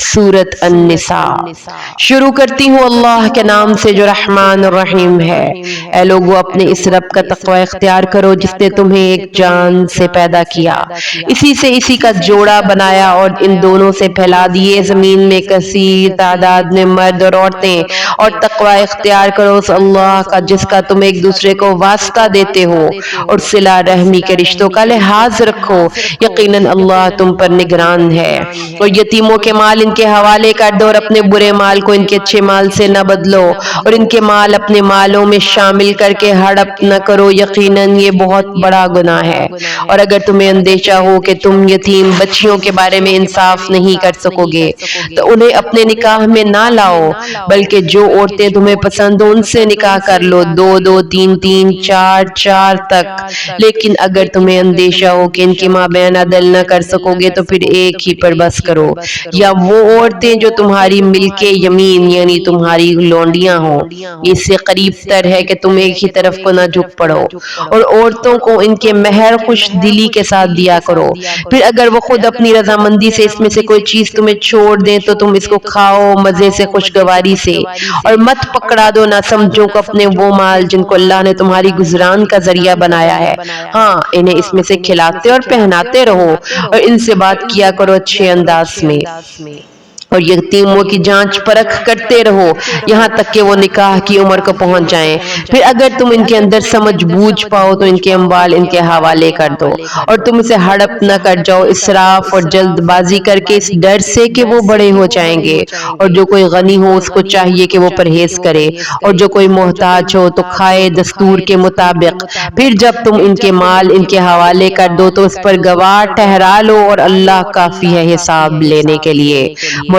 سورت النساء۔ شروع کرتی ہوں اللہ کے نام سے جو رحمان الرحیم ہے۔ اے لوگو اپنے اس رب کا تقوی اختیار کرو جس نے تمہیں ایک جان سے پیدا کیا، اسی کا جوڑا بنایا اور ان دونوں سے پھیلا دیے زمین میں کثیر تعداد میں مرد اور عورتیں، اور تقوی اختیار کرو اس اللہ کا جس کا تم ایک دوسرے کو واسطہ دیتے ہو، اور صلہ رحمی کے رشتوں کا لحاظ رکھو، یقیناً اللہ تم پر نگران ہے۔ اور یتیموں کے مال ان کے حوالے کر دو اور اپنے برے مال کو ان کے اچھے مال سے نہ بدلو، اور ان کے مال اپنے مالوں میں شامل کر کے ہڑپ نہ کرو، یقیناً یہ بہت بڑا گناہ ہے۔ اور اگر تمہیں اندیشہ ہو کہ تم یتیم بچیوں کے بارے میں انصاف نہیں کر سکو گے تو انہیں اپنے نکاح میں نہ لاؤ، بلکہ جو عورتیں تمہیں پسند ہو ان سے نکاح کر لو، دو دو تین تین چار چار تک۔ لیکن اگر تمہیں اندیشہ ہو کہ ان کے مابین عدل نہ کر سکو گے تو پھر ایک ہی پر بس کرو، یا وہ عورتیں جو تمہاری ملک یمین یعنی تمہاری لونڈیاں ہوں، اس سے قریب تر ہے کہ تم ایک ہی طرف کو نہ جھک پڑو، اور عورتوں کو ان کے مہر خوش دلی کے ساتھ دیا کرو۔ پھر اگر وہ خود اپنی رضامندی سے اس میں سے کوئی چیز تمہیں چھوڑ دیں تو تم اس کو کھاؤ مزے سے خوشگواری سے، اور مت پکڑا دو نہ سمجھو کو اپنے وہ مال جن کو اللہ نے تمہاری گزران کا ذریعہ بنایا ہے، ہاں انہیں اس میں سے کھلاتے اور پہناتے رہو، اور ان سے بات کیا کرو اچھے انداز میں، اور یتیموں کی جانچ پرکھ کرتے رہو یہاں تک کہ وہ نکاح کی عمر کو پہنچ جائیں۔ پھر اگر تم ان کے اندر سمجھ بوجھ پاؤ تو ان کے اموال ان کے حوالے کر دو، اور تم اسے ہڑپ نہ کر جاؤ اسراف اور جلد بازی کر کے اس ڈر سے کہ وہ بڑے ہو جائیں گے۔ اور جو کوئی غنی ہو اس کو چاہیے کہ وہ پرہیز کرے، اور جو کوئی محتاج ہو تو کھائے دستور کے مطابق۔ پھر جب تم ان کے مال ان کے حوالے کر دو تو اس پر گواہ ٹھہرا لو، اور اللہ کافی ہے حساب لینے کے لیے۔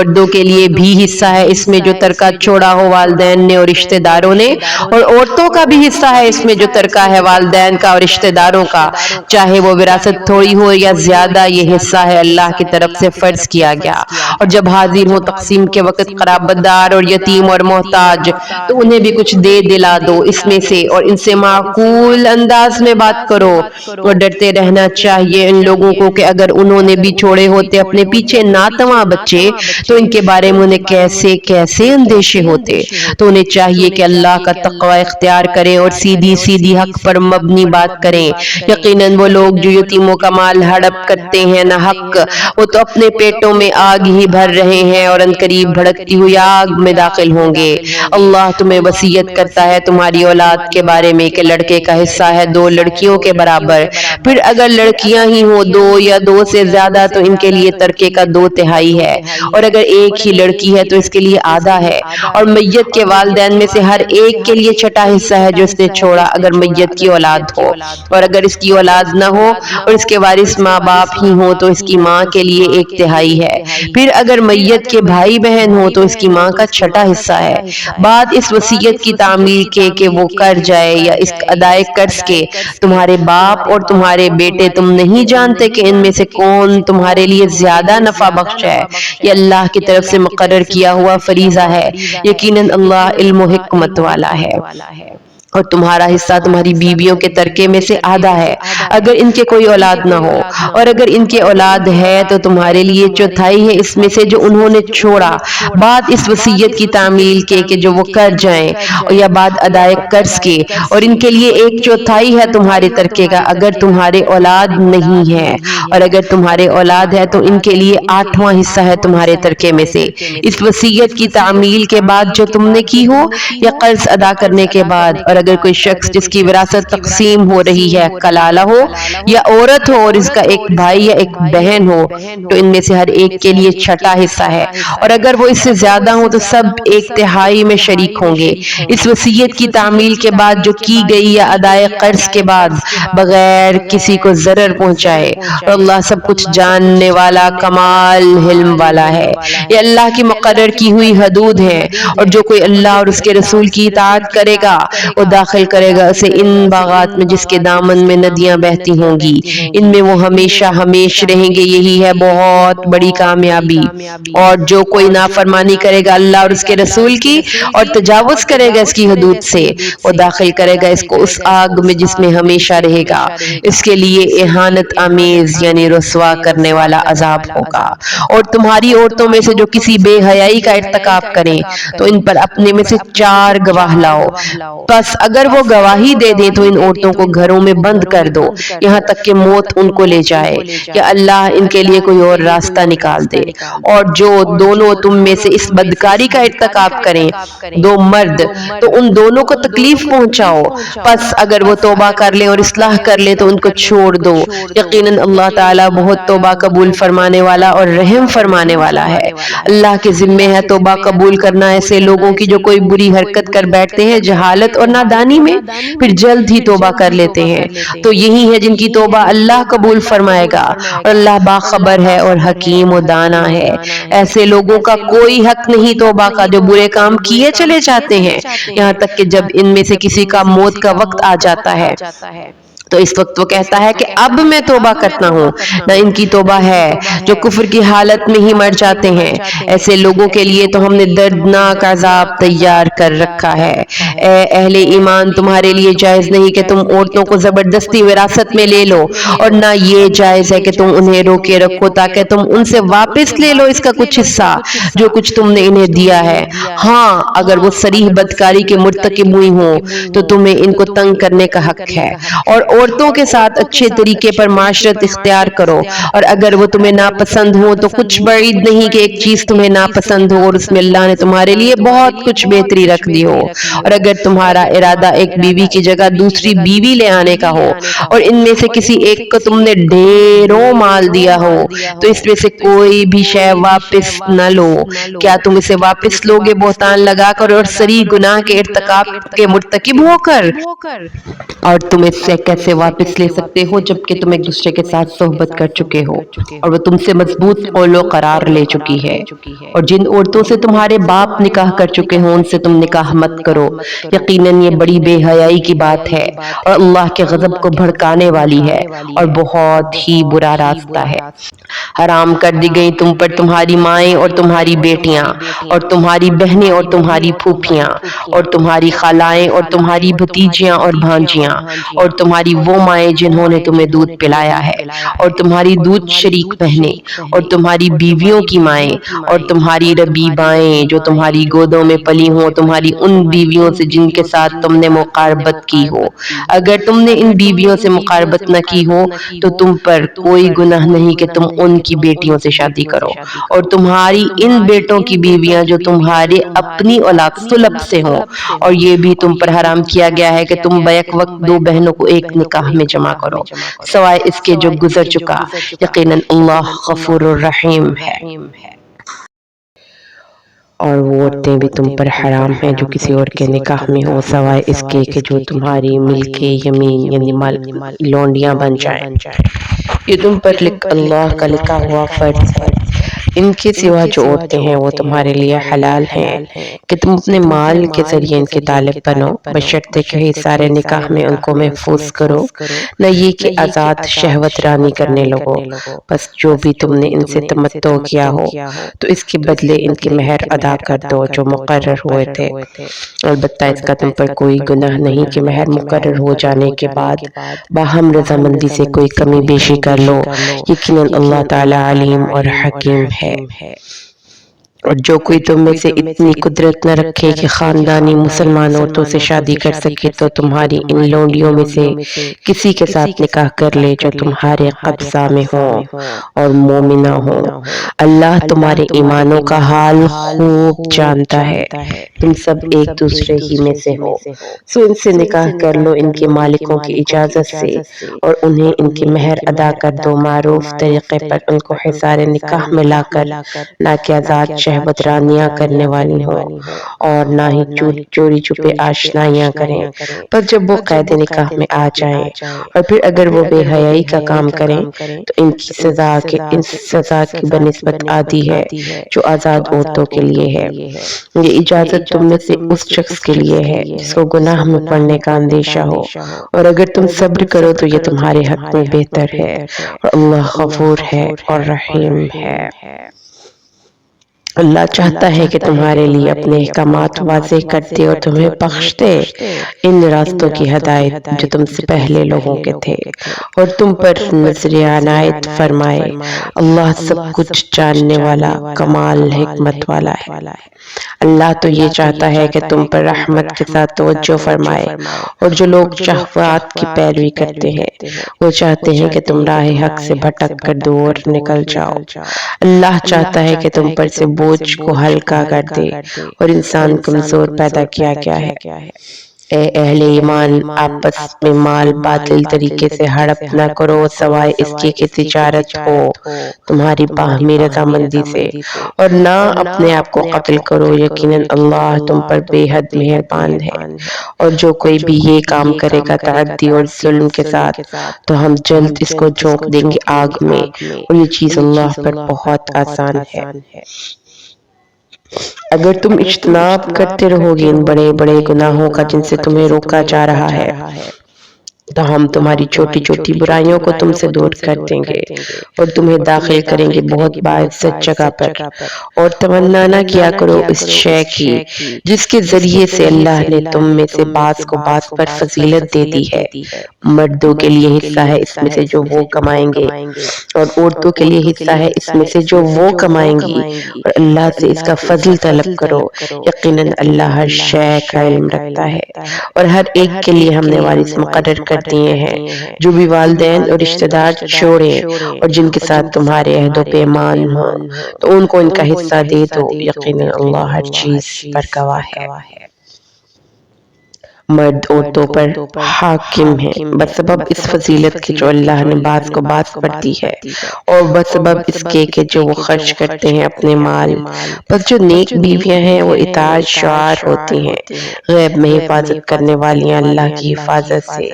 مردوں کے لیے بھی حصہ ہے اس میں جو ترکہ چھوڑا ہو والدین نے اور رشتہ داروں نے، اور عورتوں کا بھی حصہ ہے اس میں جو ترکہ ہے والدین کا اور رشتہ داروں کا، چاہے وہ وراثت تھوڑی ہو یا زیادہ، یہ حصہ ہے اللہ کی طرف سے فرض کیا گیا۔ اور جب حاضر ہو تقسیم کے وقت قرابت دار اور یتیم اور محتاج تو انہیں بھی کچھ دے دلا دو اس میں سے، اور ان سے معقول انداز میں بات کرو، اور ڈرتے رہنا چاہیے ان لوگوں کو کہ اگر انہوں نے بھی چھوڑے ہوتے اپنے پیچھے ناتواں بچے تو ان کے بارے میں انہیں کیسے کیسے اندیشے ہوتے۔ تو انہیں چاہیے کہ اللہ کا تقوی اختیار کریں اور سیدھی سیدھی حق پر مبنی بات کریں۔ یقیناً وہ لوگ جو یتیموں کا مال ہڑپ کرتے ہیں نہ حق، وہ تو اپنے پیٹوں میں آگ ہی بھر رہے ہیں اور عنقریب بھڑکتی ہوئی آگ میں داخل ہوں گے۔ اللہ تمہیں وصیت کرتا ہے تمہاری اولاد کے بارے میں کہ لڑکے کا حصہ ہے 2 لڑکیوں کے برابر، پھر اگر لڑکیاں ہی ہوں 2 یا 2 سے زیادہ تو ان کے لیے ترکے کا 2/3 ہے، اور اگر ایک ہی لڑکی ہے تو اس کے لیے آدھا ہے، اور میت کے والدین میں سے ہر ایک کے لیے چھٹا حصہ ہے جو اس نے چھوڑا اگر میت کی اولاد ہو، اور اگر اس کی اولاد نہ ہو اور اس کے وارث ماں باپ ہی ہوں تو اس کی ماں کے لیے 1/3 ہے، پھر اگر میت کے بھائی بہن ہوں تو اس کی ماں کا چھٹا حصہ ہے، بعد اس وصیت کی تعمیل کے کہ وہ کر جائے یا اس ادائے قرض کے۔ تمہارے باپ اور تمہارے بیٹے تم نہیں جانتے کہ ان میں سے کون تمہارے لیے زیادہ نفع بخش ہے، یہ اللہ کی طرف سے مقرر کیا ہوا فریضہ ہے، یقیناً اللہ علم و حکمت والا ہے۔ اور تمہارا حصہ تمہاری بیویوں کے ترکے میں سے آدھا ہے اگر ان کے کوئی اولاد نہ ہو، اور اگر ان کے اولاد ہے تو تمہارے لیے 1/4 ہے اس میں سے جو انہوں نے چھوڑا، بعد اس وصیت کی تعمیل کے کہ جو وہ کر جائیں، یا بعد ادائے قرض کے، اور ان کے لیے 1/4 ہے تمہارے ترکے کا اگر تمہارے اولاد نہیں ہے، اور اگر تمہارے اولاد ہے تو ان کے لیے 8واں حصہ ہے تمہارے ترکے میں سے اس وصیت کی تعمیل کے بعد جو تم نے کی ہو، یا قرض ادا کرنے کے بعد۔ اور اگر کوئی شخص جس کی وراثت تقسیم ہو رہی ہے کلالہ ہو یا عورت ہو اور اس کا ایک بھائی یا ایک بہن ہو تو ان میں سے ہر ایک کے لیے چھٹا حصہ ہے، اور اگر وہ اس سے زیادہ ہوں تو سب 1/3 میں شریک ہوں گے اس وصیت کی تعمیل کے بعد جو کی گئی یا ادائے قرض کے بعد بغیر کسی کو ضرر پہنچائے، اور اللہ سب کچھ جاننے والا کمال علم والا ہے۔ یہ اللہ کی مقرر کی ہوئی حدود ہیں، اور جو کوئی اللہ اور اس کے رسول کی اطاعت کرے گا وہ داخل کرے گا اسے ان باغات میں جس کے دامن میں ندیاں بہتی ہوں گی، ان میں وہ ہمیشہ ہمیش رہیں گے، یہی ہے بہت بڑی کامیابی۔ اور جو کوئی نافرمانی کرے گا اللہ اور اس کے رسول کی اور تجاوز کرے گا اس کی حدود سے، وہ داخل کرے گا اس کو اس آگ میں جس میں ہمیشہ رہے گا، اس کے لیے اہانت آمیز یعنی رسوا کرنے والا عذاب ہوگا۔ اور تمہاری عورتوں میں سے جو کسی بے حیائی کا ارتکاب کریں تو ان پر اپنے میں سے 4 گواہ لاؤ، بس اگر وہ گواہی دے دیں تو ان عورتوں کو گھروں میں بند کر دو یہاں تک کہ موت ان کو لے جائے یا اللہ ان کے لیے کوئی اور راستہ نکال دے۔ اور جو دونوں تم میں سے اس بدکاری کا ارتکاب کریں، 2 مرد، تو ان دونوں کو تکلیف پہنچاؤ، پس اگر وہ توبہ کر لیں اور اصلاح کر لیں تو ان کو چھوڑ دو، یقیناً اللہ تعالیٰ بہت توبہ قبول فرمانے والا اور رحم فرمانے والا ہے۔ اللہ کے ذمے ہے توبہ قبول کرنا ایسے لوگوں کی جو کوئی بری حرکت کر بیٹھتے ہیں جہالت اور نادانی میں، پھر جلد ہی توبہ کر لیتے ہیں، تو یہی ہے جن کی توبہ اللہ قبول فرمائے گا، اور اللہ باخبر ہے اور حکیم و دانا ہے۔ ایسے لوگوں کا کوئی حق نہیں توبہ کا جو برے کام کیے چلے جاتے ہیں یہاں تک کہ جب ان میں سے کسی کا موت کا وقت آ جاتا ہے تو اس وقت وہ کہتا ہے کہ اب میں توبہ کرتا ہوں، نہ ان کی توبہ ہے جو کفر کی حالت میں ہی مر جاتے ہیں، ایسے لوگوں کے لیے تو ہم نے دردناک عذاب تیار کر رکھا ہے۔ اے اہل ایمان، تمہارے لیے جائز نہیں کہ تم عورتوں کو زبردستی وراثت میں لے لو، اور نہ یہ جائز ہے کہ تم انہیں روکے رکھو تاکہ تم ان سے واپس لے لو اس کا کچھ حصہ جو کچھ تم نے انہیں دیا ہے۔ ہاں اگر وہ صریح بدکاری کے مرتکب ہوئی ہوں تو تمہیں ان کو تنگ کرنے کا حق ہے، اور عورتوں کے ساتھ اچھے طریقے پر معاشرت اختیار کرو، اور اگر وہ تمہیں ناپسند ہو تو کچھ بعید نہیں کہ ایک چیز تمہیں ناپسند ہو اور اس میں اللہ نے تمہارے لیے بہت کچھ بہتری رکھ دی ہو، اور اگر تمہارا ارادہ ایک بیوی کی جگہ دوسری بیوی لے آنے کا ہو اور ان میں سے کسی ایک کو تم نے ڈھیروں مال دیا ہو تو اس میں سے کوئی بھی شے واپس نہ لو، کیا تم اسے واپس لوگے بہتان لگا کر اور صریح گناہ کے ارتکاب کے مرتکب ہو کر؟ اور تم اس سے کیسے واپس لے سکتے ہو جبکہ تم ایک دوسرے کے ساتھ صحبت کر چکے ہو اور وہ تم سے مضبوط قول و قرار لے چکی ہے؟ اور جن عورتوں سے تمہارے باپ نکاح کر چکے ہوں ان سے تم نکاح مت کرو، یقیناً یہ بڑی بے حیائی کی بات ہے اور اللہ کے غضب کو بھڑکانے والی ہے اور بہت ہی برا راستہ ہے۔ حرام کر دی گئی تم پر تمہاری مائیں اور تمہاری بیٹیاں اور تمہاری بہنیں اور تمہاری پھوپھیاں اور تمہاری خالائیں اور تمہاری بھتیجیاں اور بھانجیاں اور تمہاری وہ مائیں جنہوں نے تمہیں دودھ پلایا ہے اور تمہاری دودھ شریک بہنیں اور تمہاری بیویوں کی مائیں اور تمہاری ربیبائیں جو تمہاری گودوں میں پلی ہوں، تمہاری ان بیویوں سے جن کے ساتھ تم نے مقاربت کی ہو، اگر تم نے ان بیویوں سے مقاربت نہ کی ہو تو تم پر کوئی گناہ نہیں کہ تم ان کی بیٹیوں سے شادی کرو، اور تمہاری ان بیٹوں کی بیویاں جو تمہارے اپنی اولاد سلب سے ہوں، اور یہ بھی تم پر حرام کیا گیا ہے کہ تم بیک وقت 2 بہنوں کو ایک نکاح میں جمع کرو سوائے اس کے جو گزر چکا، یقیناً اللہ غفور الرحیم ہے۔ اور وہ عورتیں بھی تم پر حرام ہیں جو کسی اور کے نکاح میں ہو سوائے اس کے کہ جو تمہاری ملک یمین یعنی لونڈیاں بن جائیں، یہ تم پر اللہ کا لکھا ہوا فرض ہے۔ ان کے سوا جو عورتیں ہیں وہ تمہارے لیے حلال ہیں کہ تم اپنے مال کے ذریعے ان کے طالب بنو، بشرطے کہ سارے نکاح میں ان کو محفوظ کرو، نہ یہ کہ آزاد شہوت رانی کرنے لگو، بس جو بھی تم نے ان سے تمتع کیا ہو تو اس کے بدلے ان کے مہر ادا کر دو جو مقرر ہوئے تھے، البتہ اس کا تم پر کوئی گناہ نہیں کہ مہر مقرر ہو جانے کے بعد باہم رضامندی سے کوئی کمی بیشی کر لو، یقیناً اللہ تعالیٰ علیم اور حکیم ہے۔ اور جو کوئی تم میں سے اتنی قدرت نہ رکھے کہ خاندانی مسلمان عورتوں سے شادی کر سکے تو تمہاری ان لونڈیوں میں سے کسی کے ساتھ نکاح کر لے جو تمہارے قبضہ میں ہوں اور مومنہ ہوں، اللہ تمہارے ایمانوں کا حال خوب جانتا ہے، تم سب ایک دوسرے ہی میں سے ہو، سو ان سے نکاح کر لو ان کے مالکوں کی اجازت سے، اور انہیں ان کے مہر ادا کر دو معروف طریقے پر، ان کو حصار نکاح میں لا کر، نہ کہ آزاد شہوت رانیاں کرنے والی ہوں اور نہ ہی چوری چھپے آشنائیاں کریں، پر جب وہ قید نکاح میں آ جائیں اور پھر اگر وہ بے حیائی کا کام کریں تو ان کی سزا کی بنسبت آدھی ہے جو آزاد عورتوں کے لیے ہے۔ یہ اجازت تم میں سے اس شخص کے لیے ہے جس کو گناہ میں پڑنے کا اندیشہ ہو، اور اگر تم صبر کرو تو یہ تمہارے حق میں بہتر ہے، اور اللہ غفور ہے اور رحیم ہے۔ اللہ چاہتا ہے کہ تمہارے لیے اپنے احکامات واضح کر دے اور تمہیں بخش دے ان راستوں کی ہدایت جو تم سے پہلے لوگوں کے تھے، اور تم پر نظر عنایت فرمائے۔ اللہ سب کچھ جاننے والا کمال حکمت والا ہے۔ اللہ تو یہ چاہتا ہے کہ تم پر رحمت کے ساتھ توجہ فرمائے، اور جو لوگ شہوات کی پیروی کرتے ہیں وہ چاہتے ہیں کہ تم راہ حق سے بھٹک کر دور نکل جاؤ۔ اللہ چاہتا ہے کہ تم پر سے بوجھ کو ہلکا کر دے اور انسان کمزور پیدا کیا گیا ہے۔ اے اہل ایمان، آپس میں مال باطل طریقے سے ہڑپ نہ کرو سوائے اس کی کہ تجارت ہو تمہاری باہمی رضامندی سے، اور نہ اپنے آپ کو قتل کرو، یقیناً اللہ تم پر بے حد مہربان ہے۔ اور جو کوئی بھی یہ کام کرے گا تعدی اور ظلم کے ساتھ تو ہم جلد اس کو جھونک دیں گے آگ میں، اور یہ چیز اللہ پر بہت آسان ہے۔ اگر تم اجتناب کرتے رہو گے ان بڑے بڑے گناہوں کا جن سے تمہیں روکا جا رہا ہے تو ہم تمہاری چھوٹی چھوٹی برائیوں کو تم سے دور کر دیں گے اور تمہیں داخل کریں گے بہت باعزت جگہ پر۔ اور تمنا نہ کیا کرو اس شے کی جس کے ذریعے سے اللہ نے تم میں سے بعض کو بعض پر فضیلت دے دی ہے۔ مردوں کے لیے حصہ ہے اس میں سے جو وہ کمائیں گے، اور عورتوں کے لیے حصہ ہے اس میں سے جو وہ کمائیں گی، اور اللہ سے اس کا فضل طلب کرو، یقیناً اللہ ہر شے کا علم رکھتا ہے۔ اور ہر ایک کے لیے ہم نے وارث مقرر کر دیے ہیں، جو بھی والدین اور رشتہ دار چھوڑیں اور جن کے ساتھ تمہارے عہد و پیمان ہوں تو ان کو ان کا حصہ دے دو، یقیناً اللہ ہر چیز پر گواہ ہے۔ مرد عورتوں پر حاکم ہے بسبب اس فضیلت کے جو اللہ نے بعض کو بعض پر دی ہے، اور بسبب اس کے کہ جو وہ خرچ کرتے ہیں اپنے مال۔ بس جو نیک بیویاں ہیں وہ اطاعت شعار ہوتی ہیں، غیب میں حفاظت کرنے والی اللہ کی حفاظت سے۔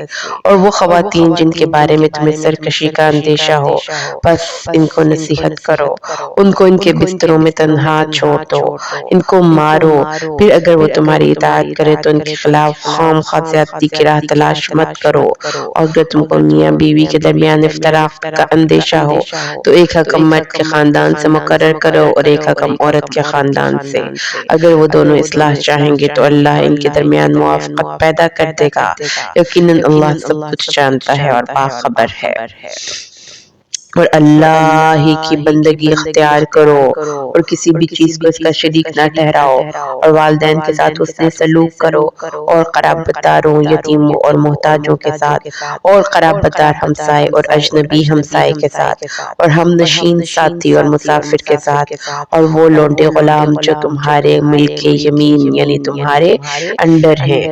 اور وہ خواتین جن کے بارے میں تمہیں سرکشی کا اندیشہ ہو بس ان کو نصیحت کرو، ان کو ان کے بستروں میں تنہا چھوڑ دو، ان کو مارو، پھر اگر وہ تمہاری اطاعت کرے تو ان کے خلاف خام خواہ زیادتی کی راہ تلاش مت کرو۔ اور اگر تم کو میاں بیوی کے درمیان اختلاف کا اندیشہ ہو تو ایک حکم مرد کے خاندان سے مقرر کرو اور ایک حکم عورت کے خاندان سے۔ اگر وہ دونوں اصلاح چاہیں گے تو اللہ ان کے درمیان موافقت پیدا کر دے گا، یقیناً اللہ سب کچھ جانتا ہے اور باخبر ہے۔ اور اللہ ہی کی بندگی اختیار کرو اور کسی بھی چیز کو اس کا شریک نہ ٹھہراؤ، اور والدین کے ساتھ حسن سلوک کرو، اور قرابت داروں، یتیموں اور محتاجوں کے ساتھ، اور قرابت دار ہمسائے اور اجنبی ہمسائے کے ساتھ، اور ہم نشین ساتھی اور مسافر کے ساتھ، اور وہ لونڈے غلام جو تمہارے ملک یمین یعنی تمہارے انڈر ہیں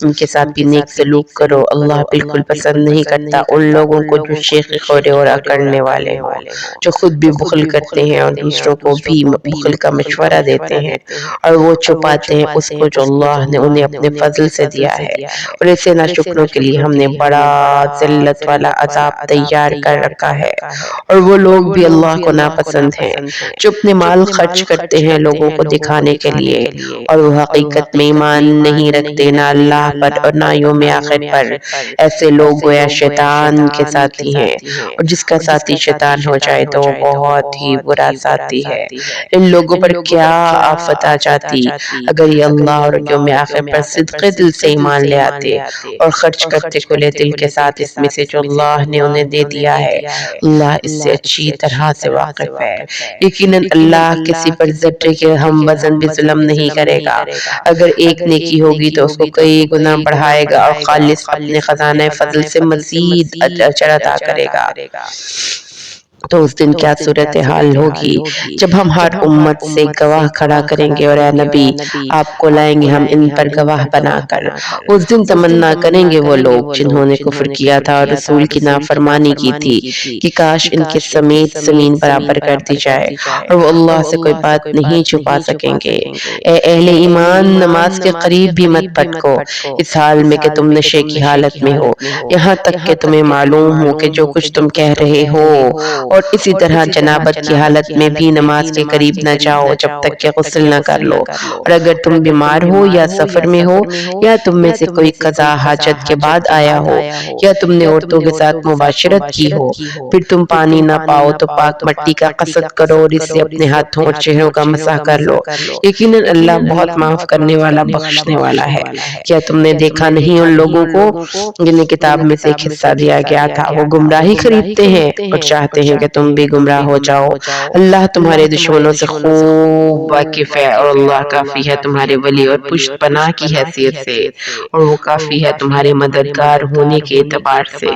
ان کے ساتھ بھی نیک سلوک کرو۔ اللہ بالکل پسند نہیں کرتا ان لوگوں کو جو شیخ خورے اور اکڑنے والے ہوں، جو خود بھی بخل کرتے ہیں اور دوسروں کو بھی بخل کا مشورہ دیتے ہیں، اور وہ چھپاتے ہیں اس کو جو اللہ نے انہیں اپنے فضل سے دیا ہے، اور ایسے ناشکروں کے لیے ہم نے بڑا ذلت والا عذاب تیار کر رکھا ہے۔ اور وہ لوگ بھی اللہ کو ناپسند ہیں جو اپنے مال خرچ کرتے ہیں لوگوں کو دکھانے کے لیے، اور وہ حقیقت میں ایمان نہیں رکھتے نہ اللہ پر اور نہ یوم آخر پر۔ ایسے لوگ گویا شیطان کے ساتھی ہیں، اور جس کا ساتھی شیطان ہو جائے تو وہ بہت ہی برا ساتھی ہے۔ ان لوگوں پر کیا آفت آ جاتی اگر یہ اللہ اور یوم آخر پر صدق دل سے ایمان لے آتے اور خرچ کرتے کھلے دل کے ساتھ اس میں سے جو اللہ نے انہیں دے دیا ہے۔ اللہ اس سے اچھی طرح سے واقف ہے۔ یقیناً اللہ کسی پر ذرے کے ہم وزن بھی ظلم نہیں کرے گا۔ اگر ایک نیکی ہوگی تو اس کو کئی گنا بڑھائے گا اور خالص اپنے خزانہ فضل سے مزید اجر عطا کرے گا۔ تو اس دن کیا صورتحال ہوگی جب ہم ہر امت سے گواہ کھڑا کریں گے اور اے نبی آپ کو لائیں گے ہم ان پر گواہ بنا کر۔ اس دن تمنا کریں گے وہ لوگ جنہوں نے کفر کیا تھا اور رسول کی نافرمانی کی تھی کہ کاش ان کے سمیت زمین برابر کر دی جائے، اور وہ اللہ سے کوئی بات نہیں چھپا سکیں گے۔ اے اہل ایمان، نماز کے قریب بھی مت پھٹکو اس حال میں کہ تم نشے کی حالت میں ہو، یہاں تک کہ تمہیں معلوم ہو کہ جو کچھ تم کہہ رہے ہو، اور اسی طرح جنابت کی حالت میں بھی نماز کے قریب نہ جاؤ جب تک کہ غسل نہ کر لو، اور اگر تم بیمار ہو یا سفر میں ہو یا تم میں سے کوئی قضا حاجت کے بعد آیا ہو یا تم نے عورتوں کے ساتھ مباشرت کی ہو، پھر تم پانی نہ پاؤ تو پاک مٹی کا قصد کرو اور اس سے اپنے ہاتھوں اور چہروں کا مسح کر لو، یقیناً اللہ بہت معاف کرنے والا بخشنے والا ہے۔ کیا تم نے دیکھا نہیں ان لوگوں کو جنہیں کتاب میں سے ایک حصہ دیا گیا تھا، وہ گمراہی خریدتے ہیں اور چاہتے ہیں کہ تم بھی گمراہ ہو جاؤ۔ اللہ تمہارے دشمنوں سے خوب واقف ہے، اور اللہ کافی ہے تمہارے ولی اور پشت پناہ کی حیثیت سے، اور وہ کافی ہے تمہارے مددگار ہونے کے اعتبار سے۔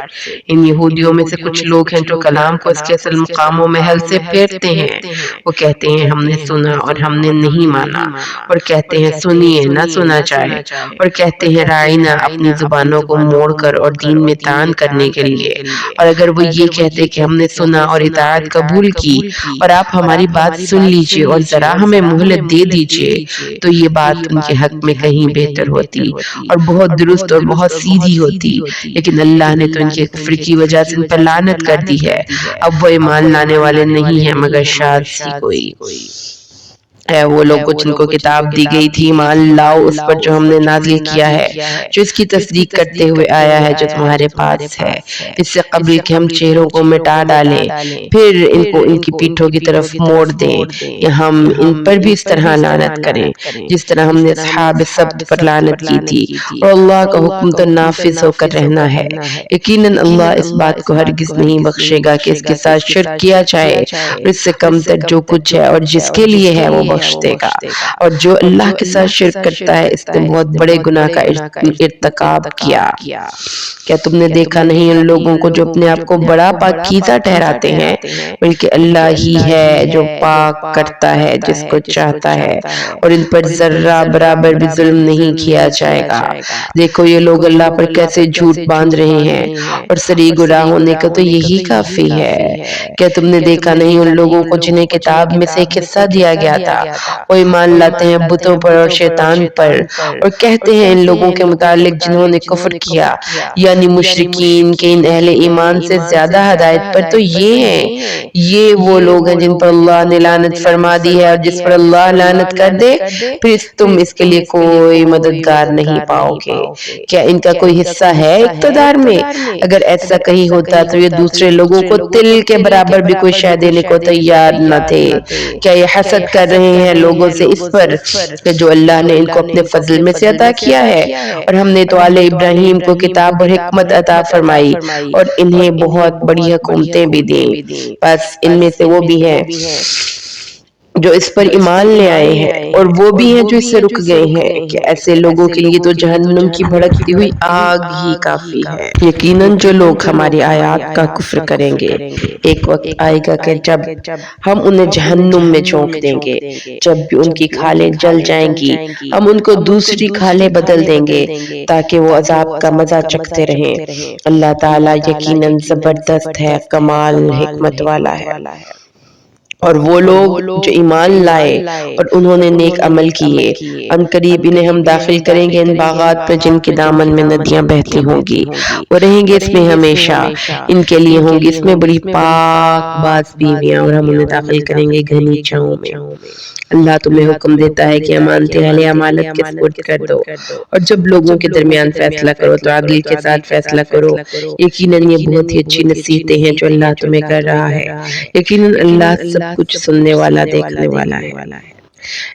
ان یہودیوں میں سے کچھ لوگ ہیں جو کلام کو اس کے اصل مقام و محل سے پھیرتے ہیں، وہ کہتے ہیں ہم نے سنا اور ہم نے نہیں مانا، اور کہتے ہیں سنیے نہ سنا جائے، اور کہتے ہیں رائنا اپنی زبانوں کو موڑ کر اور دین میں تان کرنے کے لیے، اور اگر وہ یہ کہتے کہ ہم نے سنا اور اطاعت قبول کی اور آپ ہماری بات سن لیجئے اور ذرا ہمیں مہلت دے دیجئے، تو یہ بات ان کے حق میں کہیں بہتر ہوتی اور بہت درست اور بہت سیدھی ہوتی، لیکن اللہ نے تو ان کے کفر کی وجہ سے ان پر لعنت کر دی ہے، اب وہ ایمان لانے والے نہیں ہیں مگر شاذ ہی کوئی۔ اے وہ لوگ جن کو کتاب دی گئی تھی، ایمان لاؤ اس پر جو ہم نے نازل کیا ہے، جو اس کی تصدیق کرتے ہوئے آیا ہے جو تمہارے پاس ہے، اس سے قبل کہ ہم چہروں کو مٹا ڈالیں پھر ان کو ان کی پیٹھوں کی طرف موڑ دیں، یا ہم ان پر بھی اس طرح لعنت کریں جس طرح ہم نے اصحاب سبت پر لعنت کی تھی، اور اللہ کا حکم تو نافذ ہو کر رہنا ہے۔ یقیناً اللہ اس بات کو ہرگز نہیں بخشے گا کہ اس کے ساتھ شرک کیا جائے، اور اس سے کم تر جو کچھ ہے اور جس کے لیے ہے وہ بخش دے گا، اور جو اللہ کے ساتھ شرک کرتا ہے اس نے بہت بڑے گناہ کا ارتکاب کیا۔ کیا تم نے دیکھا نہیں ان لوگوں کو جو اپنے آپ کو بڑا پاکیزہ ٹھہراتے ہیں، بلکہ اللہ ہی ہے جو پاک کرتا ہے جس کو چاہتا ہے، اور ان پر ذرہ برابر بھی ظلم نہیں کیا جائے گا۔ دیکھو یہ لوگ اللہ پر کیسے جھوٹ باندھ رہے ہیں، اور سری گناہ ہونے کا تو یہی کافی ہے۔ کیا تم نے دیکھا نہیں ان لوگوں کو جنہیں کتاب میں سے ایک حصہ دیا گیا تھا، وہ ایمان لاتے ہیں بتوں پر اور شیطان پر، اور کہتے ہیں ان لوگوں کے متعلق جنہوں نے کفر کیا یعنی مشرکین کے ان اہل ایمان سے زیادہ ہدایت پر تو یہ ہیں، یہ وہ لوگ ہیں جن پر اللہ نے لعنت فرما دی ہے، اور جس پر اللہ لعنت کر دے پھر تم اس کے لیے کوئی مددگار نہیں پاؤ گے۔ کیا ان کا کوئی حصہ ہے اقتدار میں؟ اگر ایسا کہیں ہوتا تو یہ دوسرے لوگوں کو تل کے برابر بھی کوئی شے دینے کو تیار نہ تھے۔ کیا یہ حسد کر رہے ہیں لوگوں سے اس پر کہ جو اللہ نے ان کو اپنے فضل میں سے عطا کیا ہے، اور ہم نے تو آل ابراہیم کو کتاب اور حکمت عطا فرمائی اور انہیں بہت بڑی حکومتیں بھی دیں، بس ان میں سے وہ بھی ہیں جو اس پر ایمان لے آئے ہیں، اور وہ بھی ہیں جو اس سے رک گئے ہیں، کہ ایسے لوگوں کے لیے تو جہنم کی بھڑکتی ہوئی آگ ہی کافی ہے۔ یقیناً جو لوگ ہماری آیات کا کفر کریں گے، ایک وقت آئے گا کہ جب ہم انہیں جہنم میں جھونک دیں گے، جب بھی ان کی کھالیں جل جائیں گی ہم ان کو دوسری کھالیں بدل دیں گے تاکہ وہ عذاب کا مزہ چکھتے رہیں۔ اللہ تعالیٰ یقیناً زبردست ہے، کمال حکمت والا ہے۔ اور وہ لوگ جو ایمان لائے اور انہوں نے نیک عمل کیے، ان قریب انہیں ہم داخل کریں گے ان باغات پر جن کے دامن میں ندیاں بہتی ہوں گی، وہ رہیں گے اس میں ہمیشہ، ان کے لیے ہوں گی اس میں بڑی پاک باز بیویاں، اور ہم انہیں داخل کریں گے گھنی چھاؤں میں۔ اللہ تمہیں حکم دیتا ہے کہ امانتیں اہل امانت کے سپرد کر دو، اور جب لوگوں کے درمیان فیصلہ کرو تو عدل کے ساتھ فیصلہ کرو، یقیناً یہ بہت ہی اچھی نصیحتیں ہیں جو اللہ تمہیں کر رہا ہے، یقیناً اللہ سب کچھ سننے والا دیکھنے والا ہے۔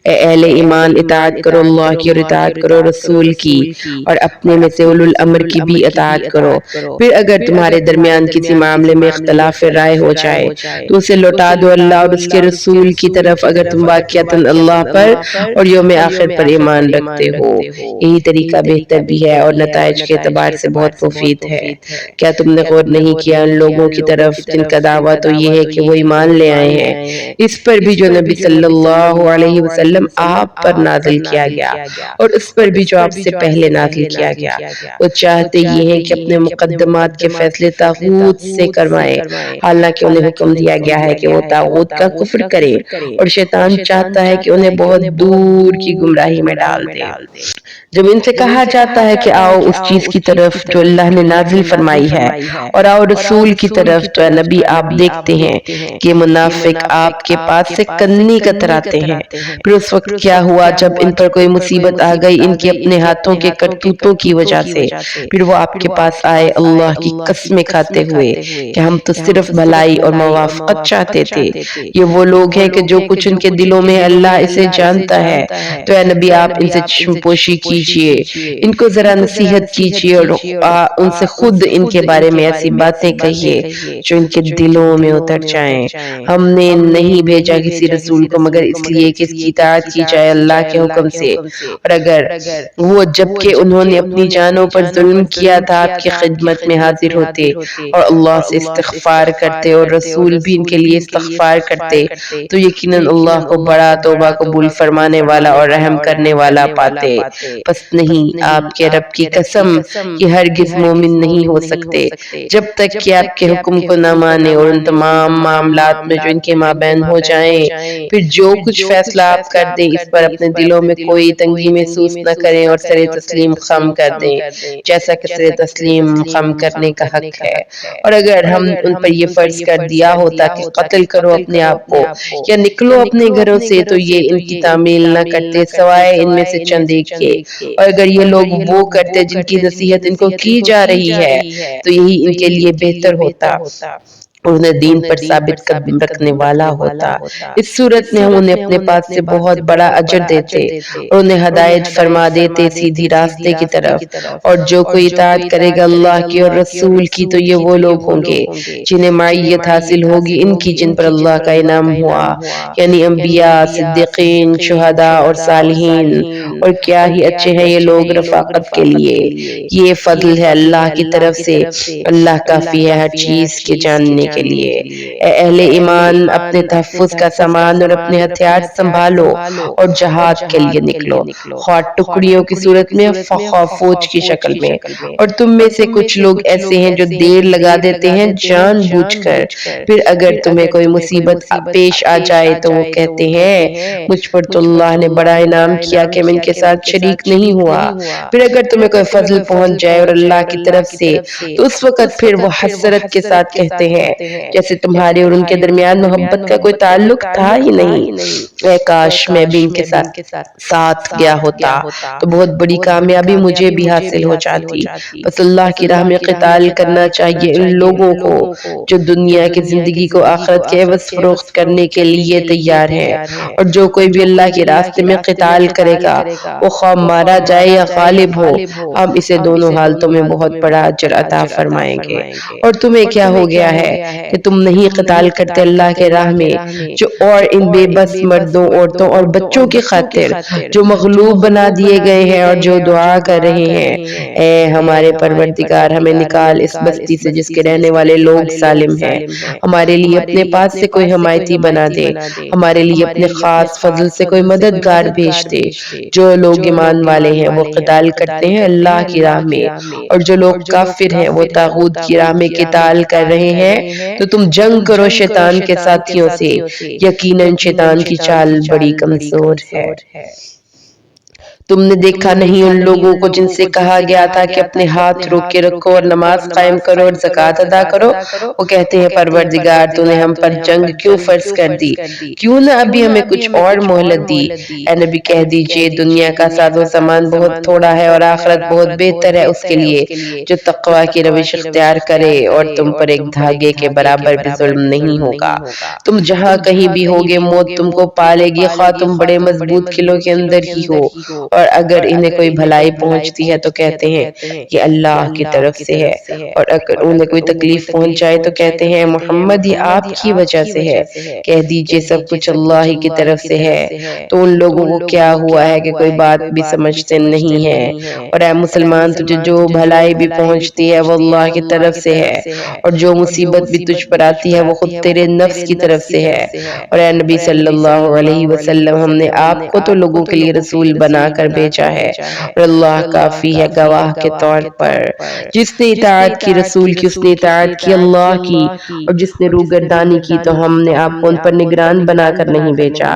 اے اہل ایمان اطاعت کرو اللہ کی اور اطاعت کرو رسول کی اور اپنے میں سے اولو الامر کی بھی اطاعت کرو۔ پھر اگر تمہارے درمیان کسی معاملے میں اختلاف رائے ہو جائے تو اسے لوٹا دو اللہ اور اس کے رسول کی طرف اگر تم واقعتاً اللہ پر اور یوم آخر پر ایمان رکھتے ہو۔ یہی طریقہ بہتر بھی ہے اور نتائج کے اعتبار سے بہت مفید ہے۔ کیا تم نے غور نہیں کیا ان لوگوں کی طرف جن کا دعویٰ تو یہ ہے کہ وہ ایمان لے آئے ہیں، اس پر بھی جو نبی صلی اللہ علیہ وسلم آپ پر نازل کیا گیا اور اس پر بھی جو آپ سے پہلے نازل کیا گیا، وہ چاہتے یہ ہیں کہ اپنے مقدمات کے فیصلے طاغوت سے کروائیں، حالانکہ انہیں حکم دیا گیا ہے کہ وہ طاغوت کا کفر کریں اور شیطان چاہتا ہے کہ انہیں بہت دور کی گمراہی میں ڈال دے۔ جب ان سے کہا جاتا ہے کہ آؤ اس چیز کی طرف جو اللہ نے نازل فرمائی ہے اور آؤ رسول کی طرف، تو اے نبی آپ دیکھتے ہیں کہ منافق آپ کے پاس سے کنی کتراتے ہیں۔ پھر اس وقت کیا ہوا جب ان پر کوئی مصیبت آ گئی ان کے اپنے ہاتھوں کے کرتوتوں کی وجہ سے، پھر وہ آپ کے پاس آئے اللہ کی قسمیں کھاتے ہوئے کہ ہم تو صرف بھلائی اور موافقت چاہتے تھے۔ یہ وہ لوگ ہیں کہ جو کچھ ان کے دلوں میں اللہ اسے جانتا ہے۔ تو اے نبی آپ ان سے چشم پوشی کیجئے، ان کو ذرا نصیحت کیجئے اور ان سے خود ان کے بارے میں ایسی باتیں کہیے جو ان کے دلوں میں اتر جائیں۔ ہم نے نہیں بھیجا کسی رسول کو مگر اس لیے کہ اس کی اطاعت کی جائے اللہ کے حکم سے، اور اگر وہ جبکہ انہوں نے اپنی جانوں پر ظلم کیا تھا آپ کی خدمت میں حاضر ہوتے اور اللہ سے استغفار کرتے اور رسول بھی ان کے لیے استغفار کرتے تو یقیناً اللہ کو بڑا توبہ قبول فرمانے والا اور رحم کرنے والا پاتے۔ پس نہیں، آپ کے رب کی قسم، یہ ہرگز مومن نہیں ہو سکتے جب تک کہ آپ کے حکم کو نہ مانے اور ان تمام معاملات میں جو ان کے مابین ہو جائیں، پھر جو کچھ فیصلہ آپ کر دیں اس پر اپنے دلوں میں کوئی تنگی محسوس نہ کریں اور سر تسلیم خم کر دیں جیسا کہ سر تسلیم خم کرنے کا حق ہے۔ اور اگر ہم ان پر یہ فرض کر دیا ہوتا کہ قتل کرو اپنے آپ کو یا نکلو اپنے گھروں سے تو یہ ان کی تعمیل نہ کرتے سوائے ان میں سے چند ایک کے، اور اگر یہ لوگ وہ کرتے جن کی نصیحت ان کو کی جا رہی ہے تو یہی ان کے لیے بہتر ہوتا، انہیں دین پر ثابت قدم رکھنے والا ہوتا۔ اس صورت میں ہم انہیں اپنے پاس سے بہت بڑا اجر دیتے اور انہیں ہدایت فرما دیتے سیدھی راستے کی طرف۔ اور جو کوئی اطاعت کرے گا اللہ کی اور رسول کی تو یہ وہ لوگ ہوں گے جنہیں معیت حاصل ہوگی ان کی جن پر اللہ کا انعام ہوا، یعنی انبیاء، صدیقین، شہداء اور صالحین، اور کیا ہی اچھے ہیں یہ لوگ رفاقت کے لیے۔ یہ فضل ہے اللہ کی طرف سے، اللہ کافی ہے ہر چیز کے جاننے کے لیے۔ اے اہل ایمان اپنے تحفظ کا سامان اور اپنے ہتھیار سنبھالو اور جہاد کے لیے نکلو، خواہ ٹکڑیوں کی صورت میں خواہ فوج کی شکل میں۔ اور تم میں سے کچھ لوگ ایسے ہیں جو دیر لگا دیتے ہیں جان بوجھ کر، پھر اگر تمہیں کوئی مصیبت پیش آ جائے تو وہ کہتے ہیں مجھ پر تو اللہ نے بڑا انعام کیا کہ میں ان کے ساتھ شریک نہیں ہوا۔ پھر اگر تمہیں کوئی فضل پہنچ جائے اور اللہ کی طرف سے تو اس وقت پھر وہ حسرت کے ساتھ کہتے ہیں جیسے تمہارے اور ان کے درمیان محبت کا کوئی تعلق تھا ہی نہیں۔ اے کاش میں بھی ان کے ساتھ گیا ہوتا تو بہت بڑی کامیابی مجھے بھی حاصل ہو جاتی۔ بس اللہ کی راہ میں قتال کرنا چاہیے ان لوگوں کو جو دنیا کی زندگی کو آخرت کے عوض فروخت کرنے کے لیے تیار ہیں، اور جو کوئی بھی اللہ کے راستے میں قتال کرے گا وہ خواہ مارا جائے یا غالب ہو، ہم اسے دونوں حالتوں میں بہت بڑا اجر عطا فرمائیں گے۔ اور تمہیں کیا ہو گیا ہے کہ تم نہیں قتال کرتے اللہ کے راہ میں جو اور ان بے بس مردوں، عورتوں اور بچوں کی خاطر جو مغلوب بنا دیے گئے ہیں اور جو دعا کر رہے ہیں اے ہمارے پروردگار ہمیں نکال اس بستی سے جس کے رہنے والے لوگ ظالم ہیں، ہمارے لیے اپنے پاس سے کوئی حمایتی بنا دے، ہمارے لیے اپنے خاص فضل سے کوئی مددگار بھیج دے۔ جو لوگ ایمان والے ہیں وہ قتال کرتے ہیں اللہ کی راہ میں، اور جو لوگ کافر ہیں وہ طاغوت کی راہ میں قتال کر رہے ہیں تو تم جنگ کرو شیطان کے ساتھیوں سے، یقیناً شیطان کی چال بڑی کمزور ہے۔ تم نے دیکھا نہیں ان لوگوں کو جن سے کہا گیا تھا کہ اپنے ہاتھ روک کے رکھو اور نماز قائم کرو اور زکوٰۃ ادا کرو، وہ کہتے ہیں پروردگار تو نے ہم پر جنگ کیوں فرض کر دی، کیوں نہ ابھی ہمیں کچھ اور مہلت دی۔ اے نبی کہہ دیجئے دنیا کا ساز و سامان بہت تھوڑا ہے اور آخرت بہت بہتر ہے اس کے لیے جو تقوی کی روش اختیار کرے، اور تم پر ایک دھاگے کے برابر بھی ظلم نہیں ہوگا۔ تم جہاں کہیں بھی ہوگے موت تم کو پالے گی، خواہ تم بڑے مضبوط قلعوں کے اندر ہی ہو، اور اگر انہیں کوئی بھلائی پہنچتی ہے تو کہتے ہیں یہ اللہ کی طرف سے ہے، اور اگر انہیں کوئی تکلیف پہنچائے تو کہتے ہیں محمد یہ آپ کی وجہ سے ہے۔ کہہ دیجئے سب کچھ اللہ ہی کی طرف سے ہے۔ تو ان لوگوں کو کیا ہوا ہے کہ کوئی بات بھی سمجھتے نہیں ہے، اور اے مسلمان تجھے جو بھلائی بھی پہنچتی ہے وہ اللہ کی طرف سے ہے، اور جو مصیبت بھی تجھ پر آتی ہے وہ خود تیرے نفس کی طرف سے ہے۔ اور اے نبی صلی اللہ علیہ وسلم ہم نے آپ کو تو لوگوں کے لیے رسول بنا کر بھیجا ہے، اور اللہ کافی ہے گواہ کے طور پر۔ جس نے اطاعت کی رسول کی اس نے اطاعت کی اللہ کی، اور جس نے روگردانی کی تو ہم نے آپ کو ان پر نگران بنا کر نہیں بھیجا۔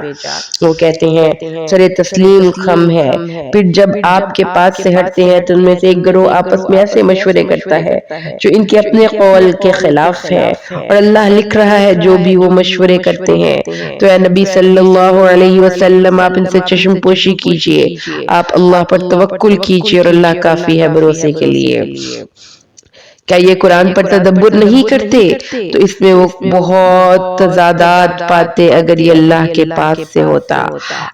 وہ کہتے ہیں سر تسلیم خم ہے، پھر جب آپ کے پاس سے ہٹتے ہیں تو ان میں سے ایک گروہ آپس میں ایسے مشورے کرتا ہے جو ان کے اپنے قول کے خلاف ہے، اور اللہ لکھ رہا ہے جو بھی وہ مشورے کرتے ہیں۔ تو اے نبی صلی اللہ علیہ وسلم آپ ان سے چشم پوشی کیجئے، آپ اللہ پر توکل کیجئے، اور اللہ کافی ہے بھروسے کے لیے۔ کیا یہ قرآن پر تدبر نہیں کرتے؟ تو اس میں وہ بہت تضادات پاتے اگر یہ اللہ کے پاس سے ہوتا،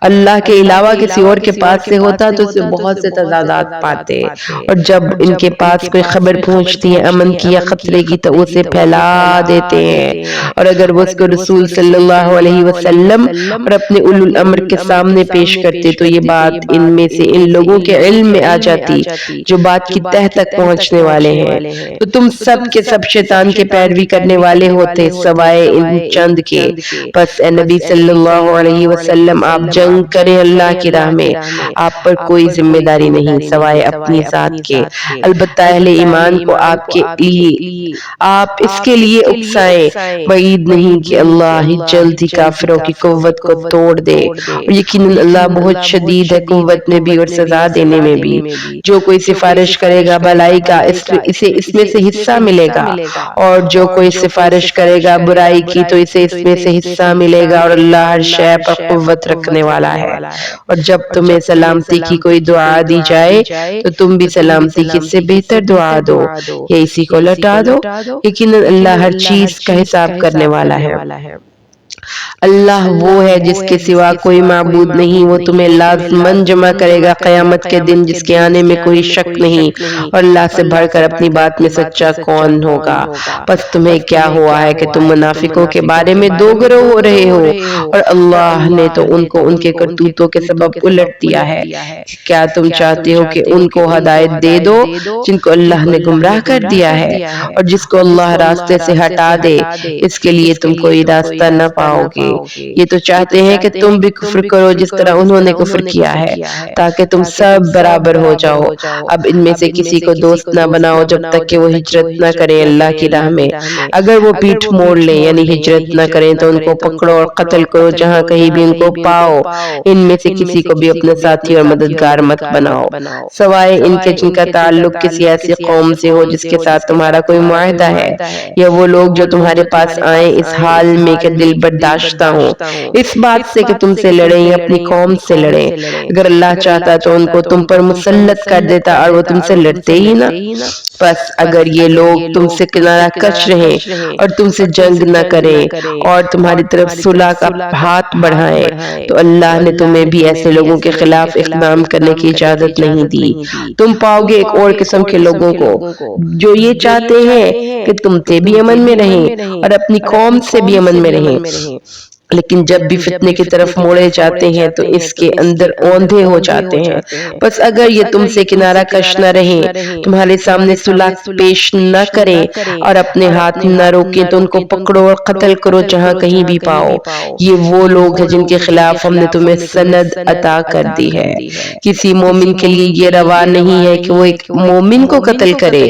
اللہ کے علاوہ کسی اور کے پاس سے ہوتا تو اس میں بہت سے تضادات پاتے، اور جب ان کے پاس کوئی خبر پہنچتی ہے امن کی یا خطرے کی تو اسے پھیلا دیتے ہیں، اور اگر وہ اس کو رسول صلی اللہ علیہ وسلم اور اپنے اولو الامر کے سامنے پیش کرتے تو یہ بات ان میں سے ان لوگوں کے علم میں آ جاتی جو بات کی تہ تک پہنچنے والے ہیں، تو تم سب کے سب شیطان کے پیروی کرنے والے ہوتے سوائے ان چند کے۔ پس اے نبی صلی اللہ علیہ وسلم آپ جنگ کریں اللہ کی راہ میں، آپ پر کوئی ذمہ داری نہیں سوائے اپنی ذات کے، البتہ اہل ایمان کو آپ کے لیے آپ اس کے لیے اکسائیں، بعید نہیں کہ اللہ ہی جلد ہی کافروں کی قوت کو توڑ دے، اور یقیناً اللہ بہت شدید ہے قوت میں بھی اور سزا دینے میں بھی۔ جو کوئی سفارش کرے گا بھلائی کا اسے اس میں سے حصہ ملے گا، اور جو کوئی سفارش کرے گا برائی کی تو اسے اس میں سے حصہ ملے گا، اور اللہ ہر شے پر قوت رکھنے والا ہے۔ اور جب تمہیں سلامتی کی کوئی دعا دی جائے تو تم بھی سلامتی کی اس سے بہتر دعا دو یا اسی کو لوٹا دو، یقیناً اللہ ہر چیز کا حساب کرنے والا ہے۔ اللہ وہ ہے جس کے سوا کوئی معبود نہیں، وہ تمہیں لازماً جمع کرے گا قیامت کے دن جس کے آنے میں کوئی شک نہیں، اور اللہ سے بڑھ کر اپنی بات میں سچا کون ہوگا۔ پس تمہیں کیا ہوا ہے کہ تم منافقوں کے بارے میں دو گروہ ہو رہے ہو، اور اللہ نے تو ان کو ان کے کرتوتوں کے سبب الٹ دیا ہے۔ کیا تم چاہتے ہو کہ ان کو ہدایت دے دو جن کو اللہ نے گمراہ کر دیا ہے، اور جس کو اللہ راستے سے ہٹا دے اس کے لیے تم کوئی راستہ نہ پاؤ گے۔ یہ تو چاہتے ہیں کہ تم بھی کفر کرو جس طرح انہوں نے کفر کیا ہے، تاکہ تم سب برابر ہو جاؤ۔ اب ان میں سے کسی کو دوست نہ بناؤ جب تک کہ وہ ہجرت نہ کریں اللہ کی راہ میں، اگر وہ پیٹھ موڑ لیں یعنی ہجرت نہ کریں تو ان کو پکڑو اور قتل کرو جہاں کہیں بھی ان کو پاؤ، ان میں سے کسی کو بھی اپنے ساتھی اور مددگار مت بناؤ سوائے ان کے جن کا تعلق کسی ایسی قوم سے ہو جس کے ساتھ تمہارا کوئی معاہدہ ہے، یا وہ لوگ جو تمہارے پاس آئیں اس حال میں کہ دل برداشتہ ہوں اس بات سے کہ تم سے لڑیں یا اپنی قوم سے لڑیں، اگر اللہ چاہتا تو ان کو تم پر مسلط کر دیتا اور وہ تم سے لڑتے ہی نہ۔ بس اگر یہ لوگ تم سے کنارہ کش رہیں اور تم سے جنگ نہ کریں اور تمہاری طرف صلح کا ہاتھ بڑھائیں تو اللہ نے تمہیں بھی ایسے لوگوں کے خلاف اقدام کرنے کی اجازت نہیں دی۔ تم پاؤ گے ایک اور قسم کے لوگوں کو جو یہ چاہتے ہیں کہ تم سے بھی امن میں رہیں اور اپنی قوم سے بھی امن میں رہیں، لیکن جب بھی فتنے کی طرف موڑے جاتے ہیں تو اس کے اندر اوندھے ہو جاتے ہیں۔ بس اگر یہ تم سے کنارہ کش نہ رہیں، تمہارے سامنے صلح پیش نہ کریں اور اپنے ہاتھ نہ روکیں تو ان کو پکڑو اور قتل کرو جہاں کہیں بھی پاؤ۔ یہ وہ لوگ ہیں جن کے خلاف ہم نے تمہیں سند عطا کر دی ہے۔ کسی مومن کے لیے یہ روا نہیں ہے کہ وہ ایک مومن کو قتل کرے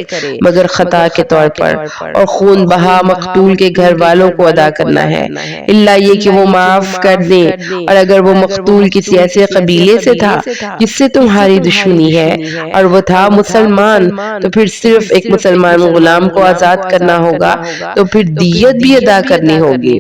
مگر خطا کے طور پر، اور خون بہا مقتول کے گھر والوں کو ادا کرنا ہے، اللہ یہ کہ وہ معاف کر دیں، اور اگر وہ مقتول کسی ایسے قبیلے سے تھا جس سے تمہاری دشمنی ہے اور وہ تھا مسلمان، تو پھر صرف ایک مسلمان غلام کو آزاد کرنا ہوگا، تو پھر دیت بھی ادا کرنی ہوگی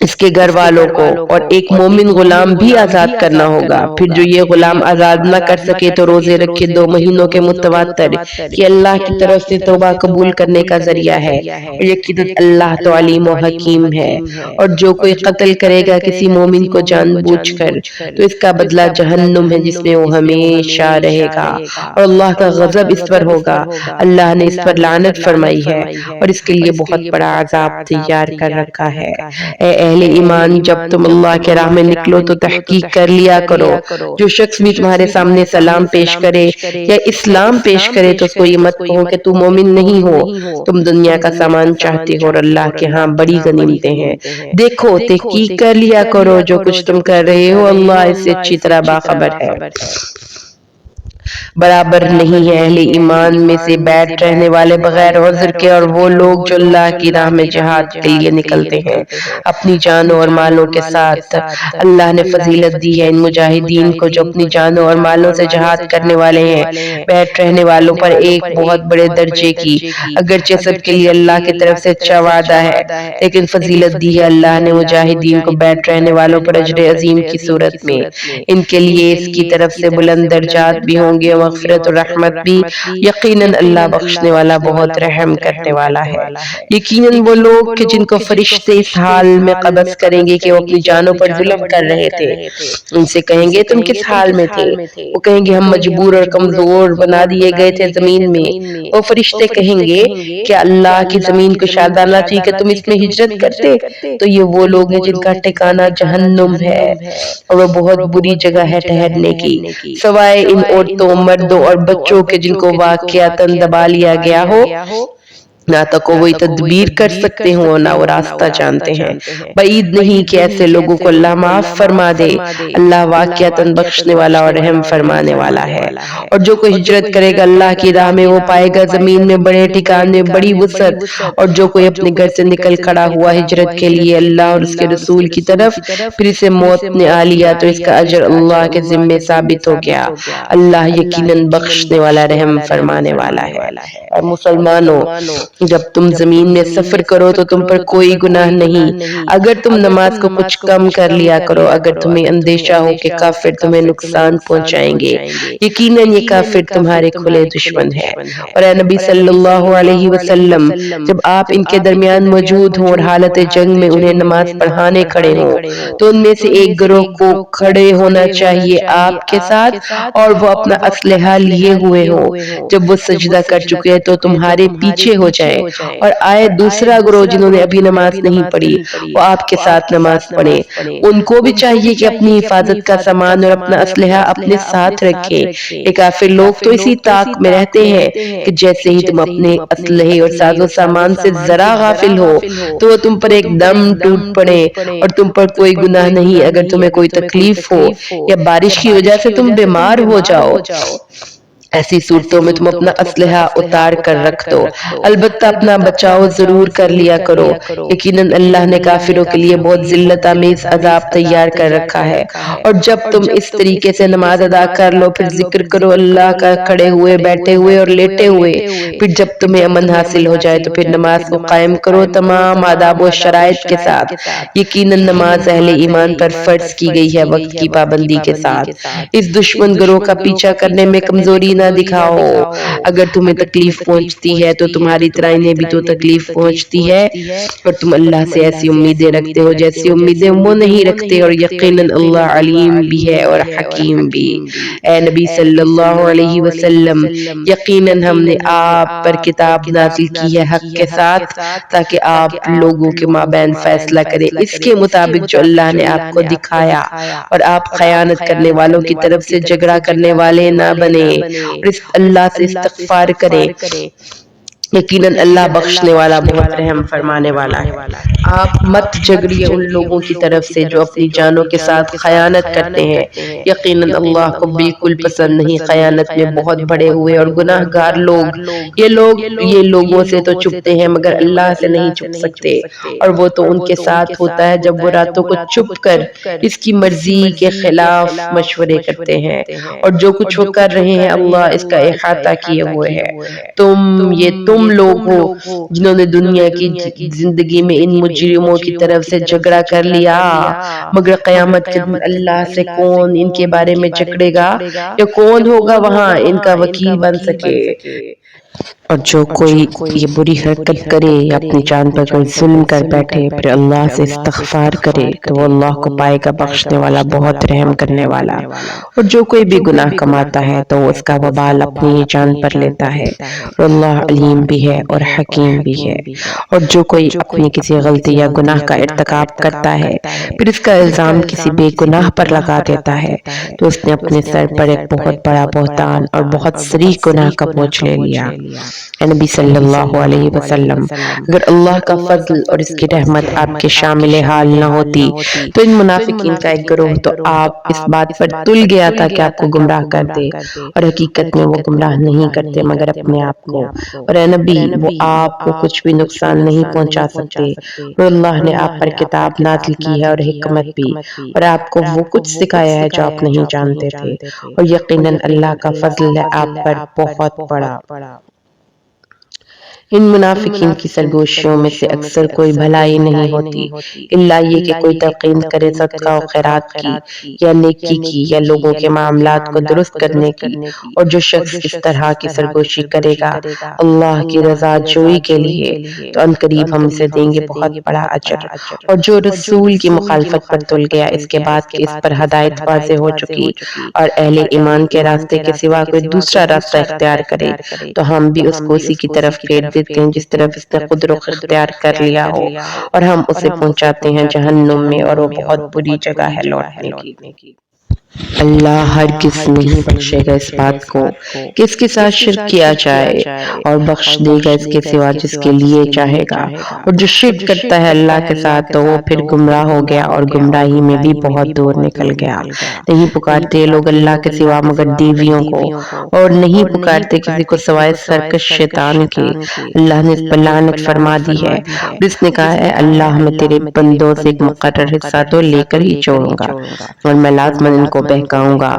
اس کے گھر والوں کو، اور ایک مومن غلام بھی آزاد کرنا ہوگا۔ پھر جو یہ غلام آزاد نہ کر سکے تو روزے رکھے 2 مہینوں کے متواتر، یہ اللہ کی طرف سے توبہ قبول کرنے کا ذریعہ ہے، اور یقیناً اللہ تو علیم و حکیم ہے۔ اور جو کوئی قتل کرے گا کسی مومن کو جان بوجھ کر تو اس کا بدلہ جہنم ہے جس میں وہ ہمیشہ رہے گا، اور اللہ کا غضب اس پر ہوگا۔ اللہ نے اس پر لعنت فرمائی ہے اور اس کے لیے بہت بڑا عذاب تیار کر رکھا ہے۔ اے اہل ایمان، جب تم اللہ کے راہ میں نکلو تو تحقیق کر لیا کرو، جو شخص بھی تمہارے سامنے سلام پیش کرے یا اسلام پیش کرے تو اس کو یہ مت کہو کہ تم مومن نہیں ہو، تم دنیا کا سامان چاہتے ہو اور اللہ کے ہاں بڑی غنیمتیں ہیں۔ دیکھو تحقیق کر لیا کرو، جو کچھ تم کر رہے ہو اللہ اس سے اچھی طرح باخبر ہے۔ برابر نہیں ہے اہل ایمان میں سے بیٹھ رہنے والے بغیر عذر کے اور وہ لوگ جو اللہ کی راہ میں جہاد کے لیے نکلتے ہیں اپنی جانوں اور مالوں کے ساتھ۔ اللہ نے فضیلت دی ہے ان مجاہدین کو جو اپنی جانوں اور مالوں سے جہاد کرنے والے ہیں، بیٹھ رہنے والوں پر ایک بہت بڑے درجے کی، اگرچہ سب کے لیے اللہ کی طرف سے اچھا وعدہ ہے، لیکن فضیلت دی ہے اللہ نے مجاہدین کو بیٹھ رہنے والوں پر اجر عظیم کی صورت میں۔ ان کے لیے اس کی طرف سے بلند درجات بھی ہوں گے، مغفرت اور رحمت بھی، یقیناً اللہ بخشنے والا بہت رحم کرنے والا ہے۔ یقیناً وہ لوگ کہ جن کو فرشتے اس حال میں قبض کریں گے کہ وہ اپنی جانوں پر ظلم کر رہے تھے، ان سے کہیں گے تم کس حال میں تھے؟ وہ کہیں گے ہم مجبور اور کمزور بنا دیے گئے تھے زمین میں۔ وہ فرشتے کہیں گے کہ اللہ کی زمین کو شادانہ تھی کہ تم اس میں ہجرت کرتے، تو یہ وہ لوگ ہیں جن کا ٹھکانہ جہنم ہے اور وہ بہت بری جگہ ہے ٹھہرنے کی، سوائے ان عورتوں، مردوں اور بچوں کے جن کو واقعتاً دبا لیا گیا ہو، نہ تو کوئی تدبیر کر سکتے ہوں اور نہ وہ راستہ جانتے ہیں۔ بعید نہیں کہ ایسے لوگوں کو اللہ معاف فرما دے، اللہ واقعتاً بخشنے والا اور رحم فرمانے والا ہے۔ اور جو کوئی ہجرت کرے گا اللہ کی راہ میں وہ پائے گا زمین میں بڑے ٹھکانے، بڑی وسعت، اور جو کوئی اپنے گھر سے نکل کھڑا ہوا ہجرت کے لیے اللہ اور اس کے رسول کی طرف، پھر اسے موت نے آ لیا تو اس کا اجر اللہ کے ذمے ثابت ہو گیا، اللہ یقیناً بخشنے والا رحم فرمانے والا ہے۔ اور مسلمانوں، جب تم زمین میں سفر کرو تو تم پر کوئی گناہ نہیں اگر تم نماز کو کچھ کم کر لیا کرو، اگر تمہیں اندیشہ ہو کہ کافر تمہیں نقصان پہنچائیں گے، یقیناً یہ کافر تمہارے کھلے دشمن ہے۔ اور اے نبی صلی اللہ علیہ وسلم، جب آپ ان کے درمیان موجود ہوں اور حالت جنگ میں انہیں نماز پڑھانے کھڑے ہوں تو ان میں سے ایک گروہ کو کھڑے ہونا چاہیے آپ کے ساتھ اور وہ اپنا اسلحہ لیے ہوئے ہوں، جب وہ سجدہ کر چکے تو تمہارے پیچھے ہو جائیں، اور آئے دوسرا گروہ جنہوں نے ابھی نماز نہیں پڑھی وہ آپ کے ساتھ نماز پڑھیں، ان کو بھی چاہیے کہ اپنی حفاظت کا سامان اور اپنا اسلحہ اپنے ساتھ رکھیں۔ یہ کافر لوگ تو اسی طاق میں رہتے ہیں کہ جیسے ہی تم اپنے اسلحے اور ساز و سامان سے ذرا غافل ہو تو وہ تم پر ایک دم ٹوٹ پڑے، اور تم پر کوئی گناہ نہیں اگر تمہیں کوئی تکلیف ہو یا بارش کی وجہ سے تم بیمار ہو جاؤ، ایسی صورتوں میں تم اپنا اسلحہ اتار کر رکھ دو، البتہ اپنا بچاؤ ضرور کر لیا کرو، یقیناً اللہ نے کافروں کے لیے بہت ذلت آمیز عذاب تیار کر رکھا ہے۔ اور جب تم اس طریقے سے نماز ادا کر لو پھر ذکر کرو اللہ کا کھڑے ہوئے، بیٹھے ہوئے اور لیٹے ہوئے، پھر جب تمہیں امن حاصل ہو جائے تو پھر نماز کو قائم کرو تمام آداب و شرائط کے ساتھ، یقیناً نماز اہل ایمان پر فرض کی گئی ہے وقت کی پابندی کے ساتھ۔ اس دشمن گروہ کا پیچھا کرنے میں کمزوری نہ دکھاؤ، اگر تمہیں تکلیف پہنچتی ہے تو تمہاری طرح انہیں بھی تو تکلیف پہنچتی ہے، اور تم اللہ سے ایسی امیدیں رکھتے ہو جیسی امیدیں وہ نہیں رکھتے، اور یقیناً اللہ علیم بھی ہے اور حکیم بھی۔ اے نبی صلی اللہ علیہ وسلم، یقیناً ہم نے آپ پر کتاب نازل کی ہے حق کے ساتھ تاکہ آپ لوگوں کے مابین فیصلہ کریں اس کے مطابق جو اللہ نے آپ کو دکھایا، اور آپ خیانت کرنے والوں کی طرف سے جھگڑا کرنے والے نہ بنے، اور اللہ سے استغفار کریں، یقیناً اللہ بخشنے والا بہت رحم فرمانے والا ہے۔ آپ مت جھگڑیے ان لوگوں کی طرف سے جو اپنی جانوں کے ساتھ خیانت کرتے ہیں، یقیناً اللہ کو بالکل پسند نہیں۔ خیانت میں بہت بڑے ہوئے اور گناہ گار لوگ یہ لوگوں سے تو چھپتے ہیں مگر اللہ سے نہیں چھپ سکتے، اور وہ تو ان کے ساتھ ہوتا ہے جب وہ راتوں کو چھپ کر اس کی مرضی کے خلاف مشورے کرتے ہیں، اور جو کچھ وہ کر رہے ہیں اللہ اس کا احاطہ کیے ہوئے ہے۔ تم لوگ ہو جنہوں نے دنیا کی زندگی میں ان مجرموں کی طرف سے جھگڑا کر لیا، مگر قیامت کے دن اللہ سے کون ان کے بارے میں جھگڑے گا یا کون ہوگا وہاں ان کا وکیل بن سکے؟ اور جو کوئی یہ بری حرکت کرے یا اپنی جان پر کوئی ظلم کر بیٹھے پھر اللہ سے استغفار کرے تو وہ اللہ کو پائے گا بخشنے والا بہت رحم کرنے والا۔ اور جو کوئی بھی گناہ کماتا ہے تو وہ اس کا وبال اپنی ہی جان پر لیتا ہے، اور اللہ علیم بھی ہے اور حکیم بھی ہے۔ اور جو کوئی اپنی کسی غلطی یا گناہ کا ارتکاب کرتا ہے پھر اس کا الزام کسی بے گناہ پر لگا دیتا ہے تو اس نے اپنے سر پر ایک بہت بڑا بہتان اور بہت صریح گناہ کا بوجھ لے لیا۔ اے نبی صلی اللہ علیہ وسلم، اگر اللہ کا فضل اور اس کی رحمت آپ کے شامل حال نہ ہوتی تو ان منافقین کا ایک گروہ تو آپ اس بات پر تل گیا تھا کہ آپ کو گمراہ کر دے، اور حقیقت میں وہ گمراہ نہیں کرتے مگر اپنے آپ کو، اور اے نبی وہ آپ کو کچھ بھی نقصان نہیں پہنچا سکتے، اور اللہ نے آپ پر کتاب نازل کی ہے اور حکمت بھی، اور آپ کو وہ کچھ سکھایا ہے جو آپ نہیں جانتے تھے، اور یقیناً اللہ کا فضل ہے آپ پر بہت بڑا۔ ان منافقین کی سرگوشیوں میں سے اکثر کوئی بھلائی نہیں ہوتی الا یہ کہ کوئی تلقین کرے صدقہ و خیرات کی یا نیکی کی یا لوگوں کے معاملات کو درست کرنے کی، اور جو شخص اس طرح کی سرگوشی کرے گا اللہ کی رضا جوئی کے لیے تو ان قریب ہم اسے دیں گے بہت بڑا اجر۔ اور جو رسول کی مخالفت پر تل گیا اس کے بعد کہ اس پر ہدایت واضح ہو چکی اور اہل ایمان کے راستے کے سوا کوئی دوسرا راستہ اختیار کرے تو ہم بھی اس کو اسی کی طرف پھیر دیتے ہیں جس طرف اس نے خود رخ اختیار کر لیا ہو، اور ہم اسے پہنچاتے ہیں جہنم میں اور وہ بہت بری جگہ ہے لوٹنے کی۔ اللہ ہرگز نہیں بخشے گا اس بات کو کہ اس کے ساتھ شرک کیا جائے، اور بخش دے گا اس کے سوا جس کے لیے چاہے گا، اور جو شرک کرتا ہے اللہ کے ساتھ تو وہ پھر گمراہ ہو گیا اور گمراہی میں بھی بہت دور نکل گیا۔ نہیں پکارتے لوگ اللہ کے سوا مگر دیویوں کو، اور نہیں پکارتے کسی کو سوائے سرکش شیطان کے، اللہ نے اس پر لعنت فرما دی ہے، اور اس نے کہا ہے اللہ میں تیرے بندوں سے ایک مقرر حصہ تو لے کر ہی چھوڑوں گا، اور میں لازماً ان کو بہکاؤں گا،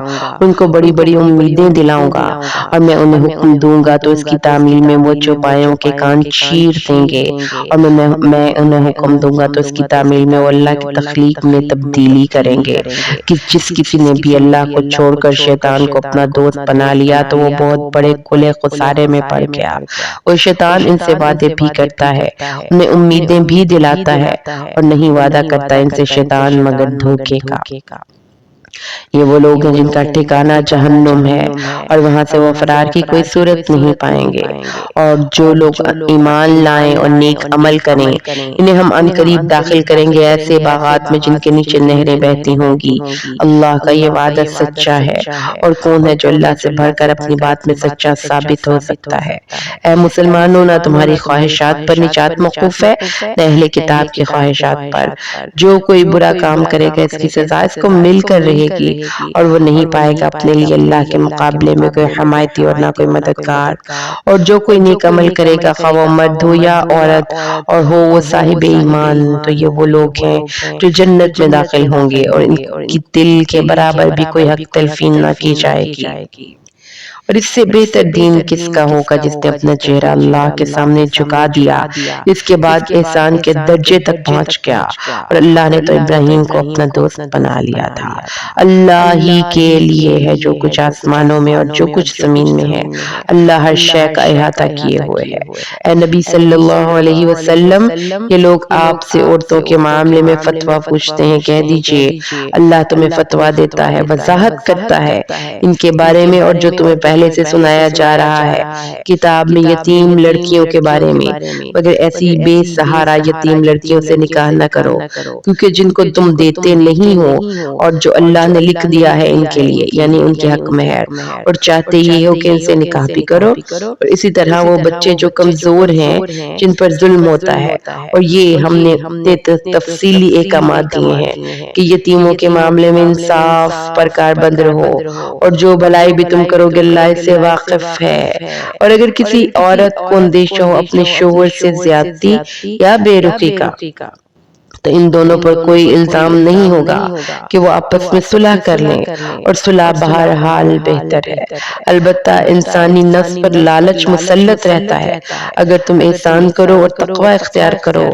ان کو بڑی بڑی امیدیں دلاؤں گا، اور میں انہیں حکم دوں گا تو اس کی تعمیل میں وہ چوپایوں کے کان چیر دیں گے، اور میں انہیں حکم دوں گا تو اس کی تعمیل میں وہ اللہ کی تخلیق میں تبدیلی کریں گے کہ جس کسی نے بھی اللہ کو چھوڑ کر شیطان کو اپنا دوست بنا لیا تو وہ بہت بڑے کھلے خسارے میں پڑ گیا۔ اور شیطان ان سے وعدے بھی کرتا ہے، انہیں امیدیں بھی دلاتا ہے، اور نہیں وعدہ کرتا ان سے شیطان مگر دھوکے کا۔ یہ وہ لوگ ہیں جن کا ٹھکانہ جہنم ہے اور وہاں سے وہ فرار کی کوئی صورت نہیں پائیں گے۔ اور جو لوگ ایمان لائیں اور نیک عمل کریں انہیں ہم عنقریب داخل کریں گے ایسے باغات میں جن کے نیچے نہریں بہتی ہوں گی۔ اللہ کا یہ وعدہ سچا ہے، اور کون ہے جو اللہ سے بڑھ کر اپنی بات میں سچا ثابت ہو سکتا ہے؟ اے مسلمانوں، نہ تمہاری خواہشات پر نجات موقوف ہے نہ اہل کتاب کی خواہشات پر۔ جو کوئی برا کام کرے گا اس کی سزا اس کو مل کر رہے گی، اور وہ نہیں پائے گا اپنے لیے اللہ کے مقابلے میں کوئی حمایتی اور نہ کوئی مددگار۔ اور جو کوئی نیک عمل کرے گا خواہ وہ مرد ہو یا عورت اور ہو وہ صاحب ایمان تو یہ وہ لوگ ہیں جو جنت میں داخل ہوں گے، اور ان کی دل کے برابر بھی کوئی حق تلفین نہ کی جائے گی۔ اور اس سے بہتر دین کس کا ہوگا جس نے اپنا چہرہ اللہ کے سامنے جھکا دیا، اس کے بعد احسان کے درجے تک پہنچ گیا، اور اللہ نے تو ابراہیم کو اپنا دوست بنا لیا تھا۔ اللہ ہی کے لیے ہے جو کچھ آسمانوں میں اور جو کچھ زمین میں ہے، اللہ ہر شے کا احاطہ کیے ہوئے ہے۔ اے نبی صلی اللہ علیہ وسلم، یہ لوگ آپ سے عورتوں کے معاملے میں فتویٰ پوچھتے ہیں، کہہ دیجئے اللہ تمہیں فتویٰ دیتا ہے، وضاحت کرتا ہے ان کے بارے میں، اور جو تمہیں پہلے سے سنایا جا رہا ہے کتاب میں یتیم لڑکیوں کے بارے میں، مگر ایسی بے سہارا یتیم لڑکیوں سے نکاح نہ کرو، کیونکہ جن کو تم دیتے نہیں ہو اور جو اللہ نے لکھ دیا ہے ان کے لیے یعنی ان کے حق مہر، اور چاہتے یہ ہو کہ ان سے نکاح بھی کرو، اور اسی طرح وہ بچے جو کمزور ہیں جن پر ظلم ہوتا ہے، اور یہ ہم نے تفصیلی احکامات دیے ہیں کہ یتیموں کے معاملے میں انصاف پر کاربند رہو، اور جو بھلائی بھی تم کرو گے اللہ اس سے واقف ہے۔ اور اگر کسی عورت کو اندیشہ ہو اپنے شوہر سے زیادتی یا بے رخی کا تو ان دونوں پر کوئی الزام نہیں ہوگا کہ وہ آپس میں صلح کر لیں، اور صلح بہرحال بہتر ہے۔ البتہ انسانی نفس پر لالچ مسلط رہتا ہے، اگر تم احسان کرو اور تقوی اختیار کرو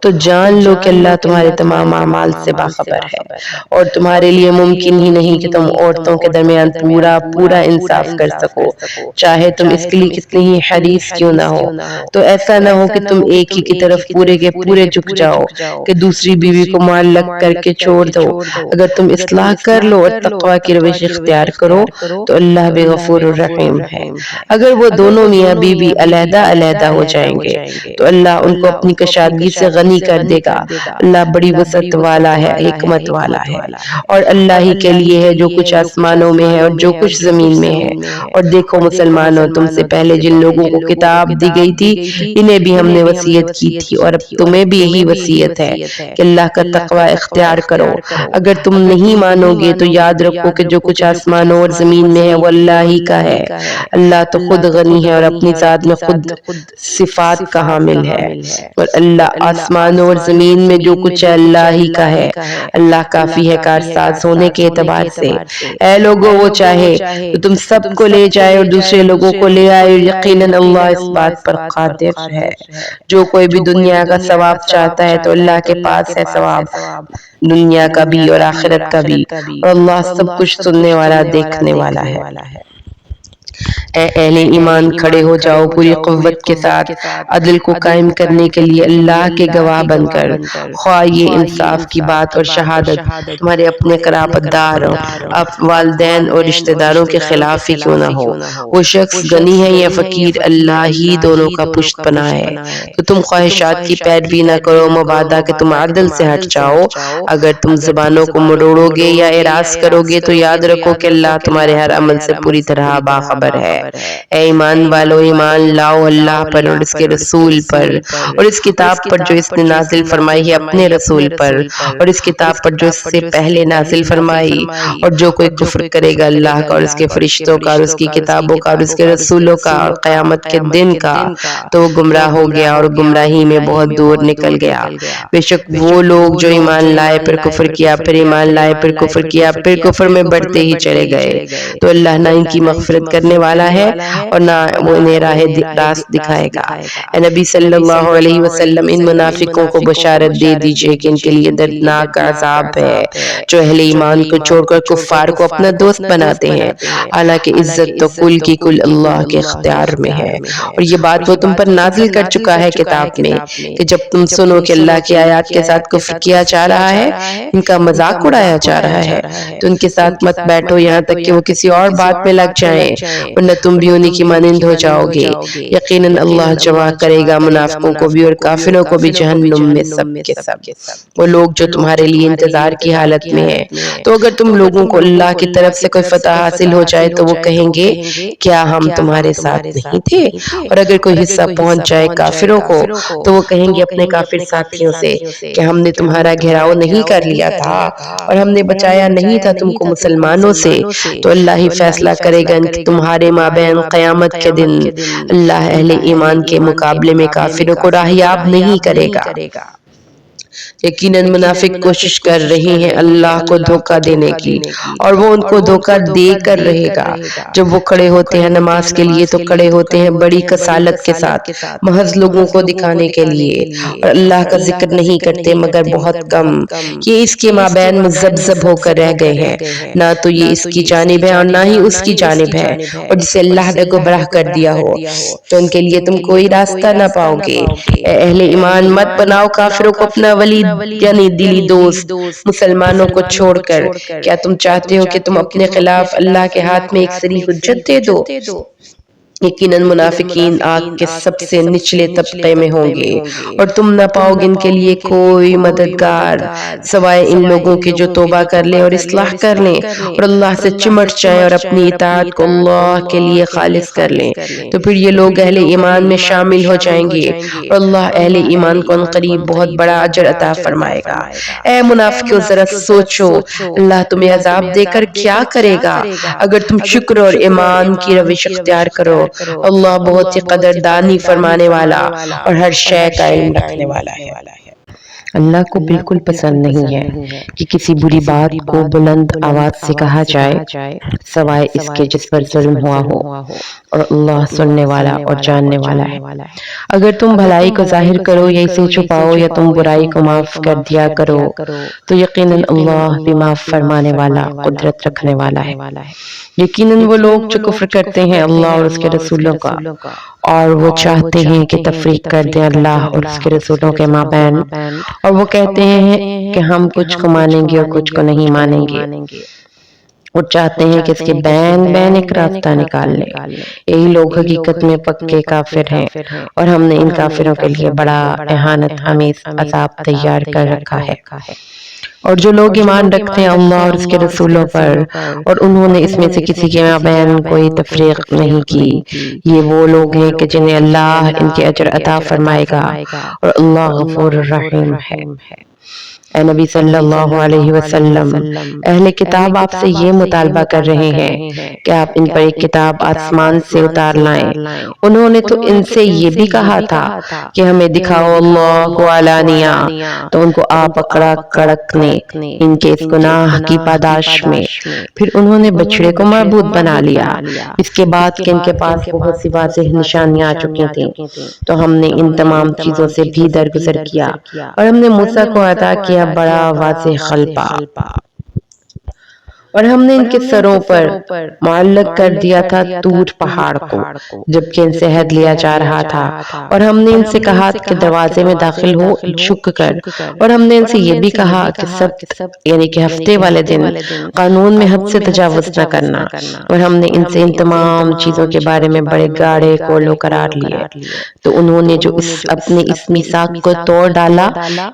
تو جان لو کہ اللہ تمہارے تمام اعمال سے باخبر ہے، اور تمہارے لیے ممکن ہی نہیں کہ تم عورتوں کے درمیان پورا انصاف کر سکو، چاہے تم اس کے لیے کتنی ہی حریص کیوں نہ ہو۔ تو ایسا نہ ہو کہ تم ایک ہی کی طرف پورے کے پورے جھک جاؤ کہ دوسری بیوی کو معلق کر کے چھوڑ دو۔ اگر تم اصلاح کر لو اور تقوی کی روش اختیار کرو تو اللہ بھی غفور الرحیم ہے۔ اگر وہ دونوں میاں بیوی علیحدہ علیحدہ ہو جائیں گے تو اللہ ان کو اپنی کشادگی سے غنی کر دے گا، اللہ بڑی وسعت والا ہے، حکمت والا ہے، اور اللہ ہی کے لیے ہے جو کچھ آسمانوں میں ہے اور جو کچھ زمین میں ہے۔ اور دیکھو مسلمانوں، تم سے پہلے جن لوگوں کو کتاب دی گئی تھی انہیں بھی ہم نے وصیت کی تھی، اور اب تمہیں بھی یہی وصیت ہے کہ اللہ کا تقوی اختیار کرو۔ اگر تم نہیں مانو گے تو یاد رکھو کہ جو کچھ آسمانوں اور زمین میں ہے وہ اللہ ہی کا ہے، اللہ تو خود غنی ہے اور اپنی ذات میں خود صفات کا حامل ہے، اور اللہ آسمانوں اور زمین میں جو کچھ ہے اللہ ہی کا ہے، اللہ کافی ہے کارساز ہونے کے اعتبار سے۔ اے لوگو، وہ چاہے تو تم سب کو لے جائے اور دوسرے لوگوں کو لے آئے، یقیناً اللہ اس بات پر قادر ہے۔ جو کوئی بھی دنیا کا ثواب چاہتا ہے تو اللہ کے پاس ہے ثواب دنیا کا بھی اور آخرت کا بھی، اور اللہ سب کچھ سننے والا دیکھنے والا ہے۔ اے اہل ایمان، کھڑے ہو جاؤ پوری قوت کے ساتھ عدل کو قائم کرنے کے لیے اللہ کے گواہ بن کر، خواہ یہ انصاف کی بات اور شہادت تمہارے اپنے قرابت دار، والدین اور رشتہ داروں کے خلاف ہی کیوں نہ ہو۔ وہ شخص غنی ہے یا فقیر، اللہ ہی دونوں کا پشت پناہ ہے، تو تم خواہشات کی پیروی نہ کرو مبادا کہ تم عدل سے ہٹ جاؤ۔ اگر تم زبانوں کو مروڑو گے یا اعراض کرو گے تو یاد رکھو کہ اللہ تمہارے ہر عمل سے پوری طرح باخبر ہے۔ اے ایمان والو، ایمان لاؤ اللہ پر اور اس کے رسول پر، اور اس کتاب پر جو اس نے نازل فرمائی ہے اپنے رسول پر، اور اس کتاب پر جو اس سے پہلے نازل فرمائی، اور جو کوئی کفر کرے گا اللہ کا اور اس کے فرشتوں کا اور اس کی کتابوں کا اور اس کے رسولوں کا اور قیامت کے دن کا تو وہ گمراہ ہو گیا اور گمراہی میں بہت دور نکل گیا۔ بے شک وہ لوگ جو ایمان لائے پھر کفر کیا، پھر ایمان لائے پھر کفر کیا، پھر کفر میں بڑھتے ہی چلے گئے، تو اللہ نہ ان کی مغفرت کرنے والا ہے اور نہ وہ انہیں راہ راست دکھائے گا۔ اے نبی صلی اللہ علیہ وسلم، ان منافقوں کو بشارت دے دیجئے کہ ان کے لیے دردناک عذاب ہے جو اہل ایمان کو چھوڑ کر کفار کو اپنا دوست بناتے ہیں، حالانکہ عزت تو کل کی کل اللہ کے اختیار میں ہے۔ اور یہ بات وہ تم پر نازل کر چکا ہے کتاب میں کہ جب تم سنو کہ اللہ کی آیات کے ساتھ کفر کیا جا رہا ہے، ان کا مذاق اڑایا جا رہا ہے، تو ان کے ساتھ مت بیٹھو یہاں تک کہ وہ کسی اور بات میں لگ جائیں، ورنہ تم بھی انہی کی مانند ہو جاؤ گے۔ یقیناً اللہ جمع کرے گا منافقوں کو بھی اور کافروں کو بھی جہنم میں سب کے سب۔ وہ لوگ جو تمہارے لیے انتظار کی حالت میں ہیں، تو اگر تم لوگوں کو اللہ کی طرف سے کوئی فتح حاصل ہو جائے تو وہ کہیں گے کیا ہم تمہارے ساتھ نہیں تھے؟ اور اگر کوئی حصہ پہنچ جائے کافروں کو تو وہ کہیں گے اپنے کافر ساتھیوں سے کہ ہم نے تمہارا گھیراؤ نہیں کر لیا تھا اور ہم نے بچایا نہیں تھا تم کو مسلمانوں سے، تو اللہ ہی فیصلہ کرے گا کہ تمہارے مابین قیامت کے دن۔ اللہ اہل ایمان کے مقابلے میں کافروں کو راہیاب نہیں کرے گا۔ یقیناً منافق کوشش کر رہے ہیں اللہ کو دھوکہ دینے کی، اور وہ ان کو دھوکہ دے کر رہے گا۔ جب وہ کھڑے ہوتے ہیں نماز کے لیے تو کھڑے ہوتے ہیں بڑی کسالت کے ساتھ، محض لوگوں کو دکھانے کے لیے، اور اللہ کا ذکر نہیں کرتے مگر بہت کم۔ یہ اس کے مابین مذبذب ہو کر رہ گئے ہیں، نہ تو یہ اس کی جانب ہے اور نہ ہی اس کی جانب ہے، اور جسے اللہ نے گمراہ کر دیا ہو تو ان کے لیے تم کوئی راستہ نہ پاؤ گے۔ اے اہل ایمان، مت بناؤ کافروں کو اپنا ولی یعنی دلی دوست مسلمانوں کو چھوڑ کر کیا تم چاہتے ہو کہ تم اپنے خلاف اللہ کے ہاتھ میں ایک صریح حجت دے دو؟ یقیناً منافقین آگ کے سب سے نچلے طبقے میں ہوں گے اور تم نہ پاؤ گے ان کے لیے کوئی مددگار سوائے ان لوگوں کے جو توبہ کر لیں اور اصلاح کر لیں اور اللہ سے چمٹ جائیں اور اپنی اطاعت کو اللہ کے لیے خالص کر لیں، تو پھر یہ لوگ اہل ایمان میں شامل ہو جائیں گے اور اللہ اہل ایمان کو عنقریب بہت بڑا اجر عطا فرمائے گا۔ اے منافقوں ذرا سوچو اللہ تمہیں عذاب دے کر کیا کرے گا اگر تم شکر اور ایمان کی روش اختیار کرو۔ اللہ بہت ہی قدردانی فرمانے والا اور ہر شے کا علم رکھنے والا ہے۔ اللہ کو بالکل پسند نہیں ہے کہ کسی بری بات کو بلند آواز سے کہا جائے سوائے اس کے جس پر ظلم ہوا ہو، اور اللہ سننے والا اور جاننے والا ہے۔ اگر تم بھلائی کو ظاہر کرو یا اسے چھپاؤ یا تم برائی کو معاف کر دیا کرو تو یقیناً اللہ بھی معاف فرمانے والا قدرت رکھنے والا ہے۔ یقیناً وہ لوگ جو کفر کرتے ہیں اللہ اور اس کے رسولوں کا اور وہ چاہتے ہیں کہ تفریق کر دیں اللہ اور اس کے رسولوں کے مابین، اور وہ کہتے ہیں کہ ہم کچھ کو مانیں گے اور کچھ کو نہیں مانیں گے، وہ چاہتے ہیں کہ اس کے بین ایک راستہ نکال لیں۔ یہی لوگ حقیقت میں پکے کافر ہیں اور ہم نے ان کافروں کے لیے بڑا اہانت آمیز عذاب تیار کر رکھا ہے۔ اور جو لوگ ایمان رکھتے ہیں اللہ اور اس کے رسولوں پر اور انہوں نے اس میں سے کسی کے مابین کوئی تفریق نہیں کی، یہ وہ لوگ ہیں کہ جنہیں اللہ ان کے اجر عطا فرمائے گا اور اللہ غفور الرحیم ہے۔ اے نبی صلی اللہ علیہ وسلم، اہل کتاب آپ سے یہ مطالبہ کر رہے ہیں کہ آپ ان پر ایک کتاب آسمان سے اتار لائیں۔ انہوں نے تو ان سے یہ بھی کہا تھا کہ ہمیں دکھاؤ اللہ کو علانیہ، تو ان کو آ پکڑا کڑک نے ان کے اس گناہ کی پاداش میں۔ پھر انہوں نے بچڑے کو معبود بنا لیا، اس کے بعد کہ ان کے پاس بہت سی واضح نشانیاں آ چکی تھیں، تو ہم نے ان تمام چیزوں سے بھی درگزر کیا اور ہم نے موسیٰ کو عطا کیا بڑا واضح غلبہ، اور ہم نے ان کے سروں پر معلق کر دیا تھا طور پہاڑ کو جبکہ ان سے عہد لیا جا رہا تھا، اور ہم نے ان سے کہا کہ دروازے میں داخل ہو جھک کر، اور ہم نے ان سے یہ بھی کہا کہ سبت یعنی کہ ہفتے والے دن قانون میں حد سے تجاوز نہ کرنا، اور ہم نے ان سے ان تمام چیزوں کے بارے میں بڑے گاڑے کولو قرار لیے، تو انہوں نے جو اپنے اس میثاق کو توڑ ڈالا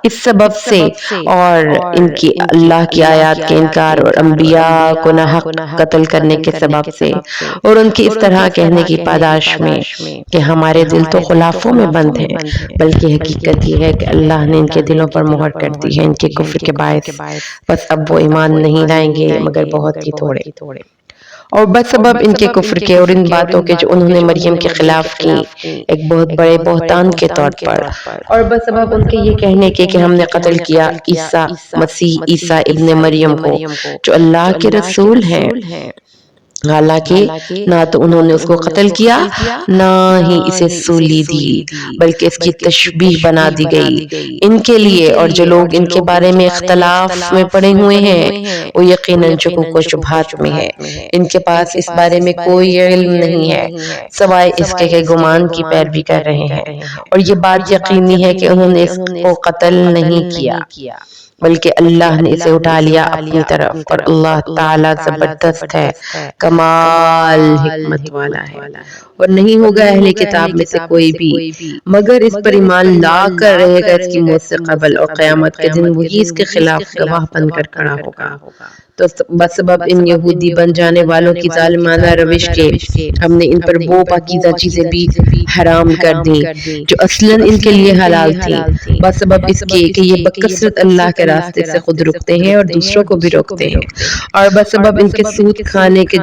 اس سبب سے اور ان کی اللہ کی آیات کے انکار اور انبیاء کو ناحق قتل کرنے کے سبب سے اور ان کی اس طرح کہنے کی پاداش میں کہ ہمارے دل تو غلافوں میں بند ہیں، بلکہ حقیقت یہ ہے کہ اللہ نے ان کے دلوں پر مہر کر دی ہے ان کے کفر کے باعث، بس اب وہ ایمان نہیں لائیں گے مگر بہت ہی تھوڑے۔ اور بس سبب ان کے کفر کے اور ان باتوں کے جو انہوں نے مریم کے خلاف کی ایک بہت بڑے بہتان کے طور پر، اور بس سبب ان کے یہ کہنے کے کہ ہم نے قتل کیا عیسیٰ مسیح عیسیٰ ابن مریم کو جو اللہ کے رسول ہیں، حالانکہ نہ تو انہوں نے اس کو قتل کیا نہ ہی اسے سولی دی، بلکہ اس کی تشبیہ بنا دی گئی ان کے لیے، اور جو لوگ ان کے بارے میں اختلاف میں پڑے ہوئے ہیں وہ یقیناً شکوک و شبہات میں ہے، ان کے پاس اس بارے میں کوئی علم نہیں ہے سوائے اس کے کہ گمان کی پیروی کر رہے ہیں، اور یہ بات یقینی ہے کہ انہوں نے اس کو قتل نہیں کیا بلکہ اللہ نے اسے اٹھا لیا اپنی طرف، اور اللہ تعالی زبردست ہے، کمال حکمت والا ہے۔ اور نہیں ہوگا اہل کتاب میں سے کوئی بھی مگر اس پر ایمان لا کر رہے گا اس کی موت سے قبل، اور قیامت کے دن وہی اس کے خلاف گواہ بن کر کھڑا ہوگا۔ تو بس سبب ان یہودی بن جانے والوں کی ظالمانہ روش کے ہم نے ان پر وہ پاکیزہ چیزیں بھی حرام کر دیں جو اصلاً ان کے لیے حلال تھیں، بس سبب اس کے کہ یہ بکثرت اللہ کے راستے سے خود رکتے ہیں اور دوسروں کو بھی روکتے ہیں، اور بس سبب ان کے سود کھانے کے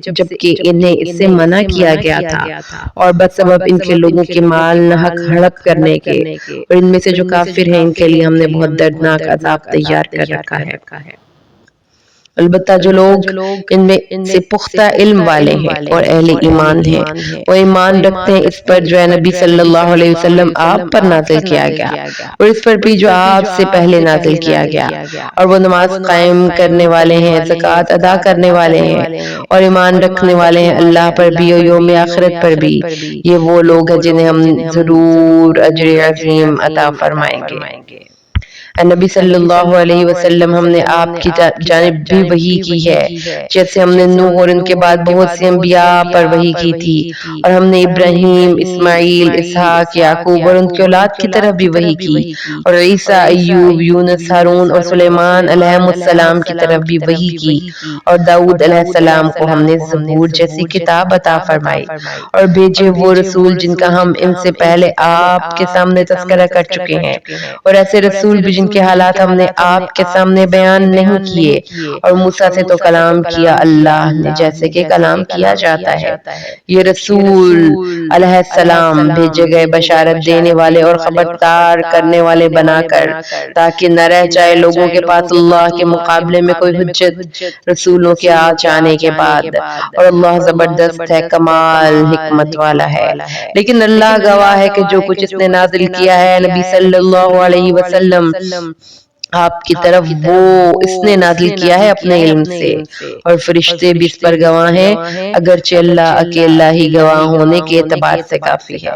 جبکہ انہیں اس سے منع کیا گیا تھا، اور بس سبب ان کے لوگوں کے مال ناحق ہڑپ کرنے کے، اور ان میں سے جو کافر ہیں ان کے لیے ہم نے بہت دردناک عذاب تیار کر رکھا ہے۔ البتہ جو لوگ ان میں سے پختہ علم والے ہیں اور اہل ایمان ہیں وہ ایمان رکھتے ہیں اس پر جو ہے نبی صلی اللہ علیہ وسلم آپ پر نازل کیا گیا اور اس پر بھی جو آپ سے پہلے نازل کیا گیا، اور وہ نماز قائم کرنے والے ہیں، زکوٰۃ ادا کرنے والے ہیں اور ایمان رکھنے والے ہیں اللہ پر بھی اور یوم آخرت پر بھی، یہ وہ لوگ ہیں جنہیں ہم ضرور اجر عظیم عطا فرمائیں گے۔ نبی صلی اللہ علیہ وسلم ہم نے آپ کی جانب بھی وحی کی ہے، جیسے ہم نے نوح اور ان کے بعد بہت سے انبیاء پر وحی کی تھی، اور ہم نے ابراہیم، اسماعیل، اسحاق، یعقوب اور ان کی اولاد کی طرف بھی وحی کی، اور عیسیٰ، ایوب، یونس، ہارون اور سلیمان علیہ السلام کی طرف بھی وحی کی، اور داؤد علیہ السلام کو ہم نے زبور جیسی کتاب عطا فرمائی، اور بھیجے وہ رسول جن کا ہم ان سے پہلے آپ کے سامنے تذکرہ کر چکے ہیں، اور ایسے رسول بھی جن کے حالات ہم نے آپ کے سامنے بیان نہیں کیے، اور موسیٰ سے تو کلام کیا اللہ نے جیسے کہ کلام کیا جاتا ہے۔ یہ رسول علیہ السلام بھیجے گئے بشارت دینے والے اور خبردار کرنے والے بنا کر، تاکہ نہ رہ جائے لوگوں کے پاس اللہ کے مقابلے میں کوئی حجت رسولوں کے آ جانے کے بعد، اور اللہ زبردست ہے، کمال حکمت والا ہے۔ لیکن اللہ گواہ ہے کہ جو کچھ اس نے نازل کیا ہے نبی صلی اللہ علیہ وسلم آپ کی طرف وہ اس نے نازل کیا ہے اپنے علم سے، اور فرشتے بھی اس پر گواہ ہیں، اگرچہ اللہ اکیلا ہی گواہ ہونے کے اعتبار سے کافی ہے۔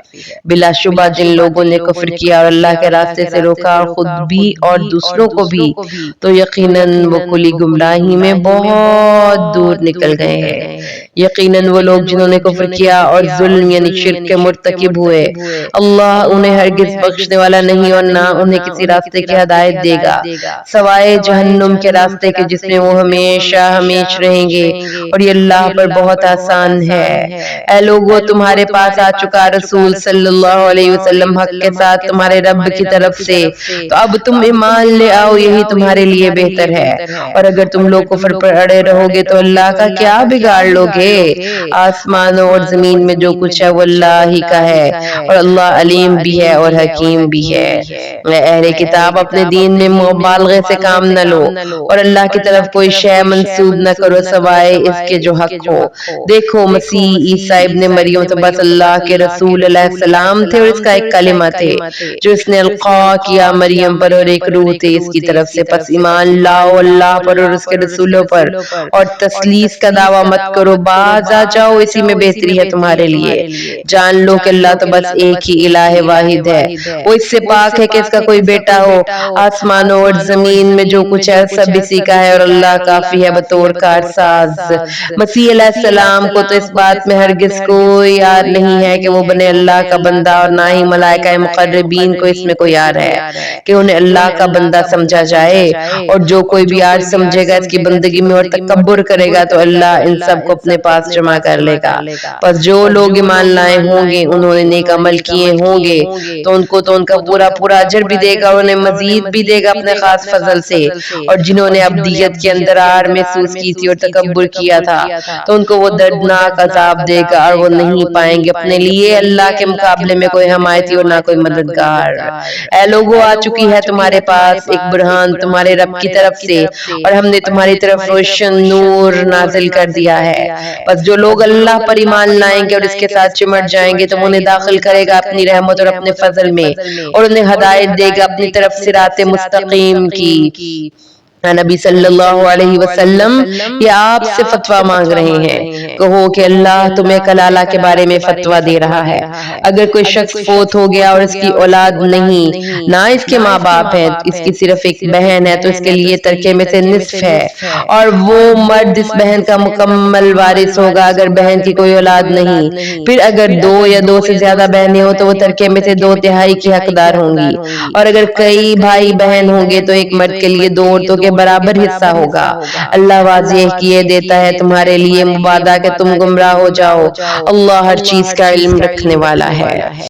بلا شبہ جن لوگوں نے کفر کیا اور اللہ کے راستے سے روکا، اور خود بھی اور دوسروں کو بھی، تو یقیناً وہ کلی گمراہی میں بہت دور نکل گئے ہیں۔ یقیناً وہ لوگ جنہوں نے کفر کیا اور ظلم یعنی شرک کے مرتکب ہوئے، اللہ انہیں ہرگز بخشنے والا نہیں اور نہ انہیں کسی راستے کی ہدایت دے گا سوائے جہنم کے راستے کے جس میں وہ ہمیشہ ہمیش رہیں گے، اور یہ اللہ پر بہت آسان ہے۔ اے لوگو، تمہارے پاس آ چکا رسول صلی اللہ علیہ وسلم حق کے ساتھ تمہارے رب کی طرف سے، تو اب تم ایمان لے آؤ، یہی تمہارے لیے بہتر ہے، اور اگر تم لوگ کفر پر اڑے رہو گے تو اللہ کا کیا بگاڑ لو گے؟ آسمانوں اور زمین میں جو کچھ ہے وہ اللہ ہی کا ہے، اور اللہ علیم بھی ہے اور حکیم بھی ہے۔ اے اہل کتاب، اپنے دین میں مبالغے سے کام نہ لو، اور اللہ کی طرف کوئی شے منسوب نہ کرو سوائے اس کے جو حق ہو۔ دیکھو، مسیح عیسیٰ ابن مریم تو بس اللہ کے رسول علیہ السلام تھے، اور اس کا ایک کلمہ تھے جو اس نے القاء کیا مریم پر، اور ایک روح تھے اس کی طرف سے۔ پس ایمان لاؤ اللہ پر اور اس کے رسولوں پر، اور تثلیث کا دعویٰ مت کرو، باز آ جاؤ، اسی میں بہتری ہے تمہارے لیے۔ جان لو کہ اللہ تو بس ایک ہی الہ واحد ہے، وہ اس سے پاک ہے کہ اس کا کوئی بیٹا ہو۔ آسمانوں اور زمین میں جو کچھ ہے سب اسی کا ہے، اور اللہ کافی ہے بطور کارساز۔ مسیح علیہ السلام کو تو اس بات میں ہرگز کوئی یار نہیں ہے کہ وہ بنے اللہ کا بندہ، اور نہ ہی ملائکہ مقربین کو اس میں کوئی یار ہے کہ انہیں اللہ کا بندہ سمجھا جائے، اور جو کوئی بھی یار سمجھے گا اس کی بندگی میں اور تکبر کرے گا تو اللہ ان سب کو اپنے پاس جمع کر لے گا۔ پس جو لوگ ایمان لائے ہوں گے، انہوں نے نیک عمل کیے ہوں گے، تو ان کا پورا اجر بھی دے گا، اور انہیں مزید بھی دے گا اپنے خاص فضل سے۔ اور جنہوں نے ابدیت کے اندر آر محسوس کی تھی اور تکبر کیا تھا، تو ان کو وہ دردناک عذاب دے گا، اور وہ نہیں پائیں گے اپنے لیے اللہ کے مقابلے میں کوئی حمایتی اور نہ کوئی مددگار۔ اے لوگو، آ چکی ہے تمہارے پاس ایک برہان تمہارے رب کی طرف سے، اور ہم نے تمہاری طرف روشن نور نازل کر دیا ہے۔ بس جو لوگ اللہ پر ایمان لائیں گے اور اس کے ساتھ چمٹ جائیں گے، تو وہ انہیں داخل کرے گا اپنی رحمت اور اپنے فضل میں، اور انہیں ہدایت دے گا اپنی طرف صراط مستقیم کی۔ نبی صلی اللہ علیہ وسلم یہ آپ سے فتویٰ مانگ رہے ہیں، کہو کہ اللہ تمہیں کلالہ کے بارے میں فتویٰ دے رہا ہے۔ اگر کوئی شخص فوت ہو گیا اور اس کی اولاد نہیں، نہ اس کے ماں باپ ہیں، اس کی صرف ایک بہن ہے، تو اس کے لیے ترکے میں سے نصف ہے، اور وہ مرد اس بہن کا مکمل وارث ہوگا اگر بہن کی کوئی اولاد نہیں۔ پھر اگر دو یا دو سے زیادہ بہنیں ہوں تو وہ ترکے میں سے 2/3 کی حقدار ہوں گی، اور اگر کئی بھائی بہن ہوں گے تو ایک مرد کے لیے 2 عورتوں کے برابر حصہ ہوگا۔ اللہ واضح کیے دیتا ہے تمہارے لیے مبادا کہ تم گمراہ ہو جاؤ، اللہ ہر چیز کا علم رکھنے والا ہے۔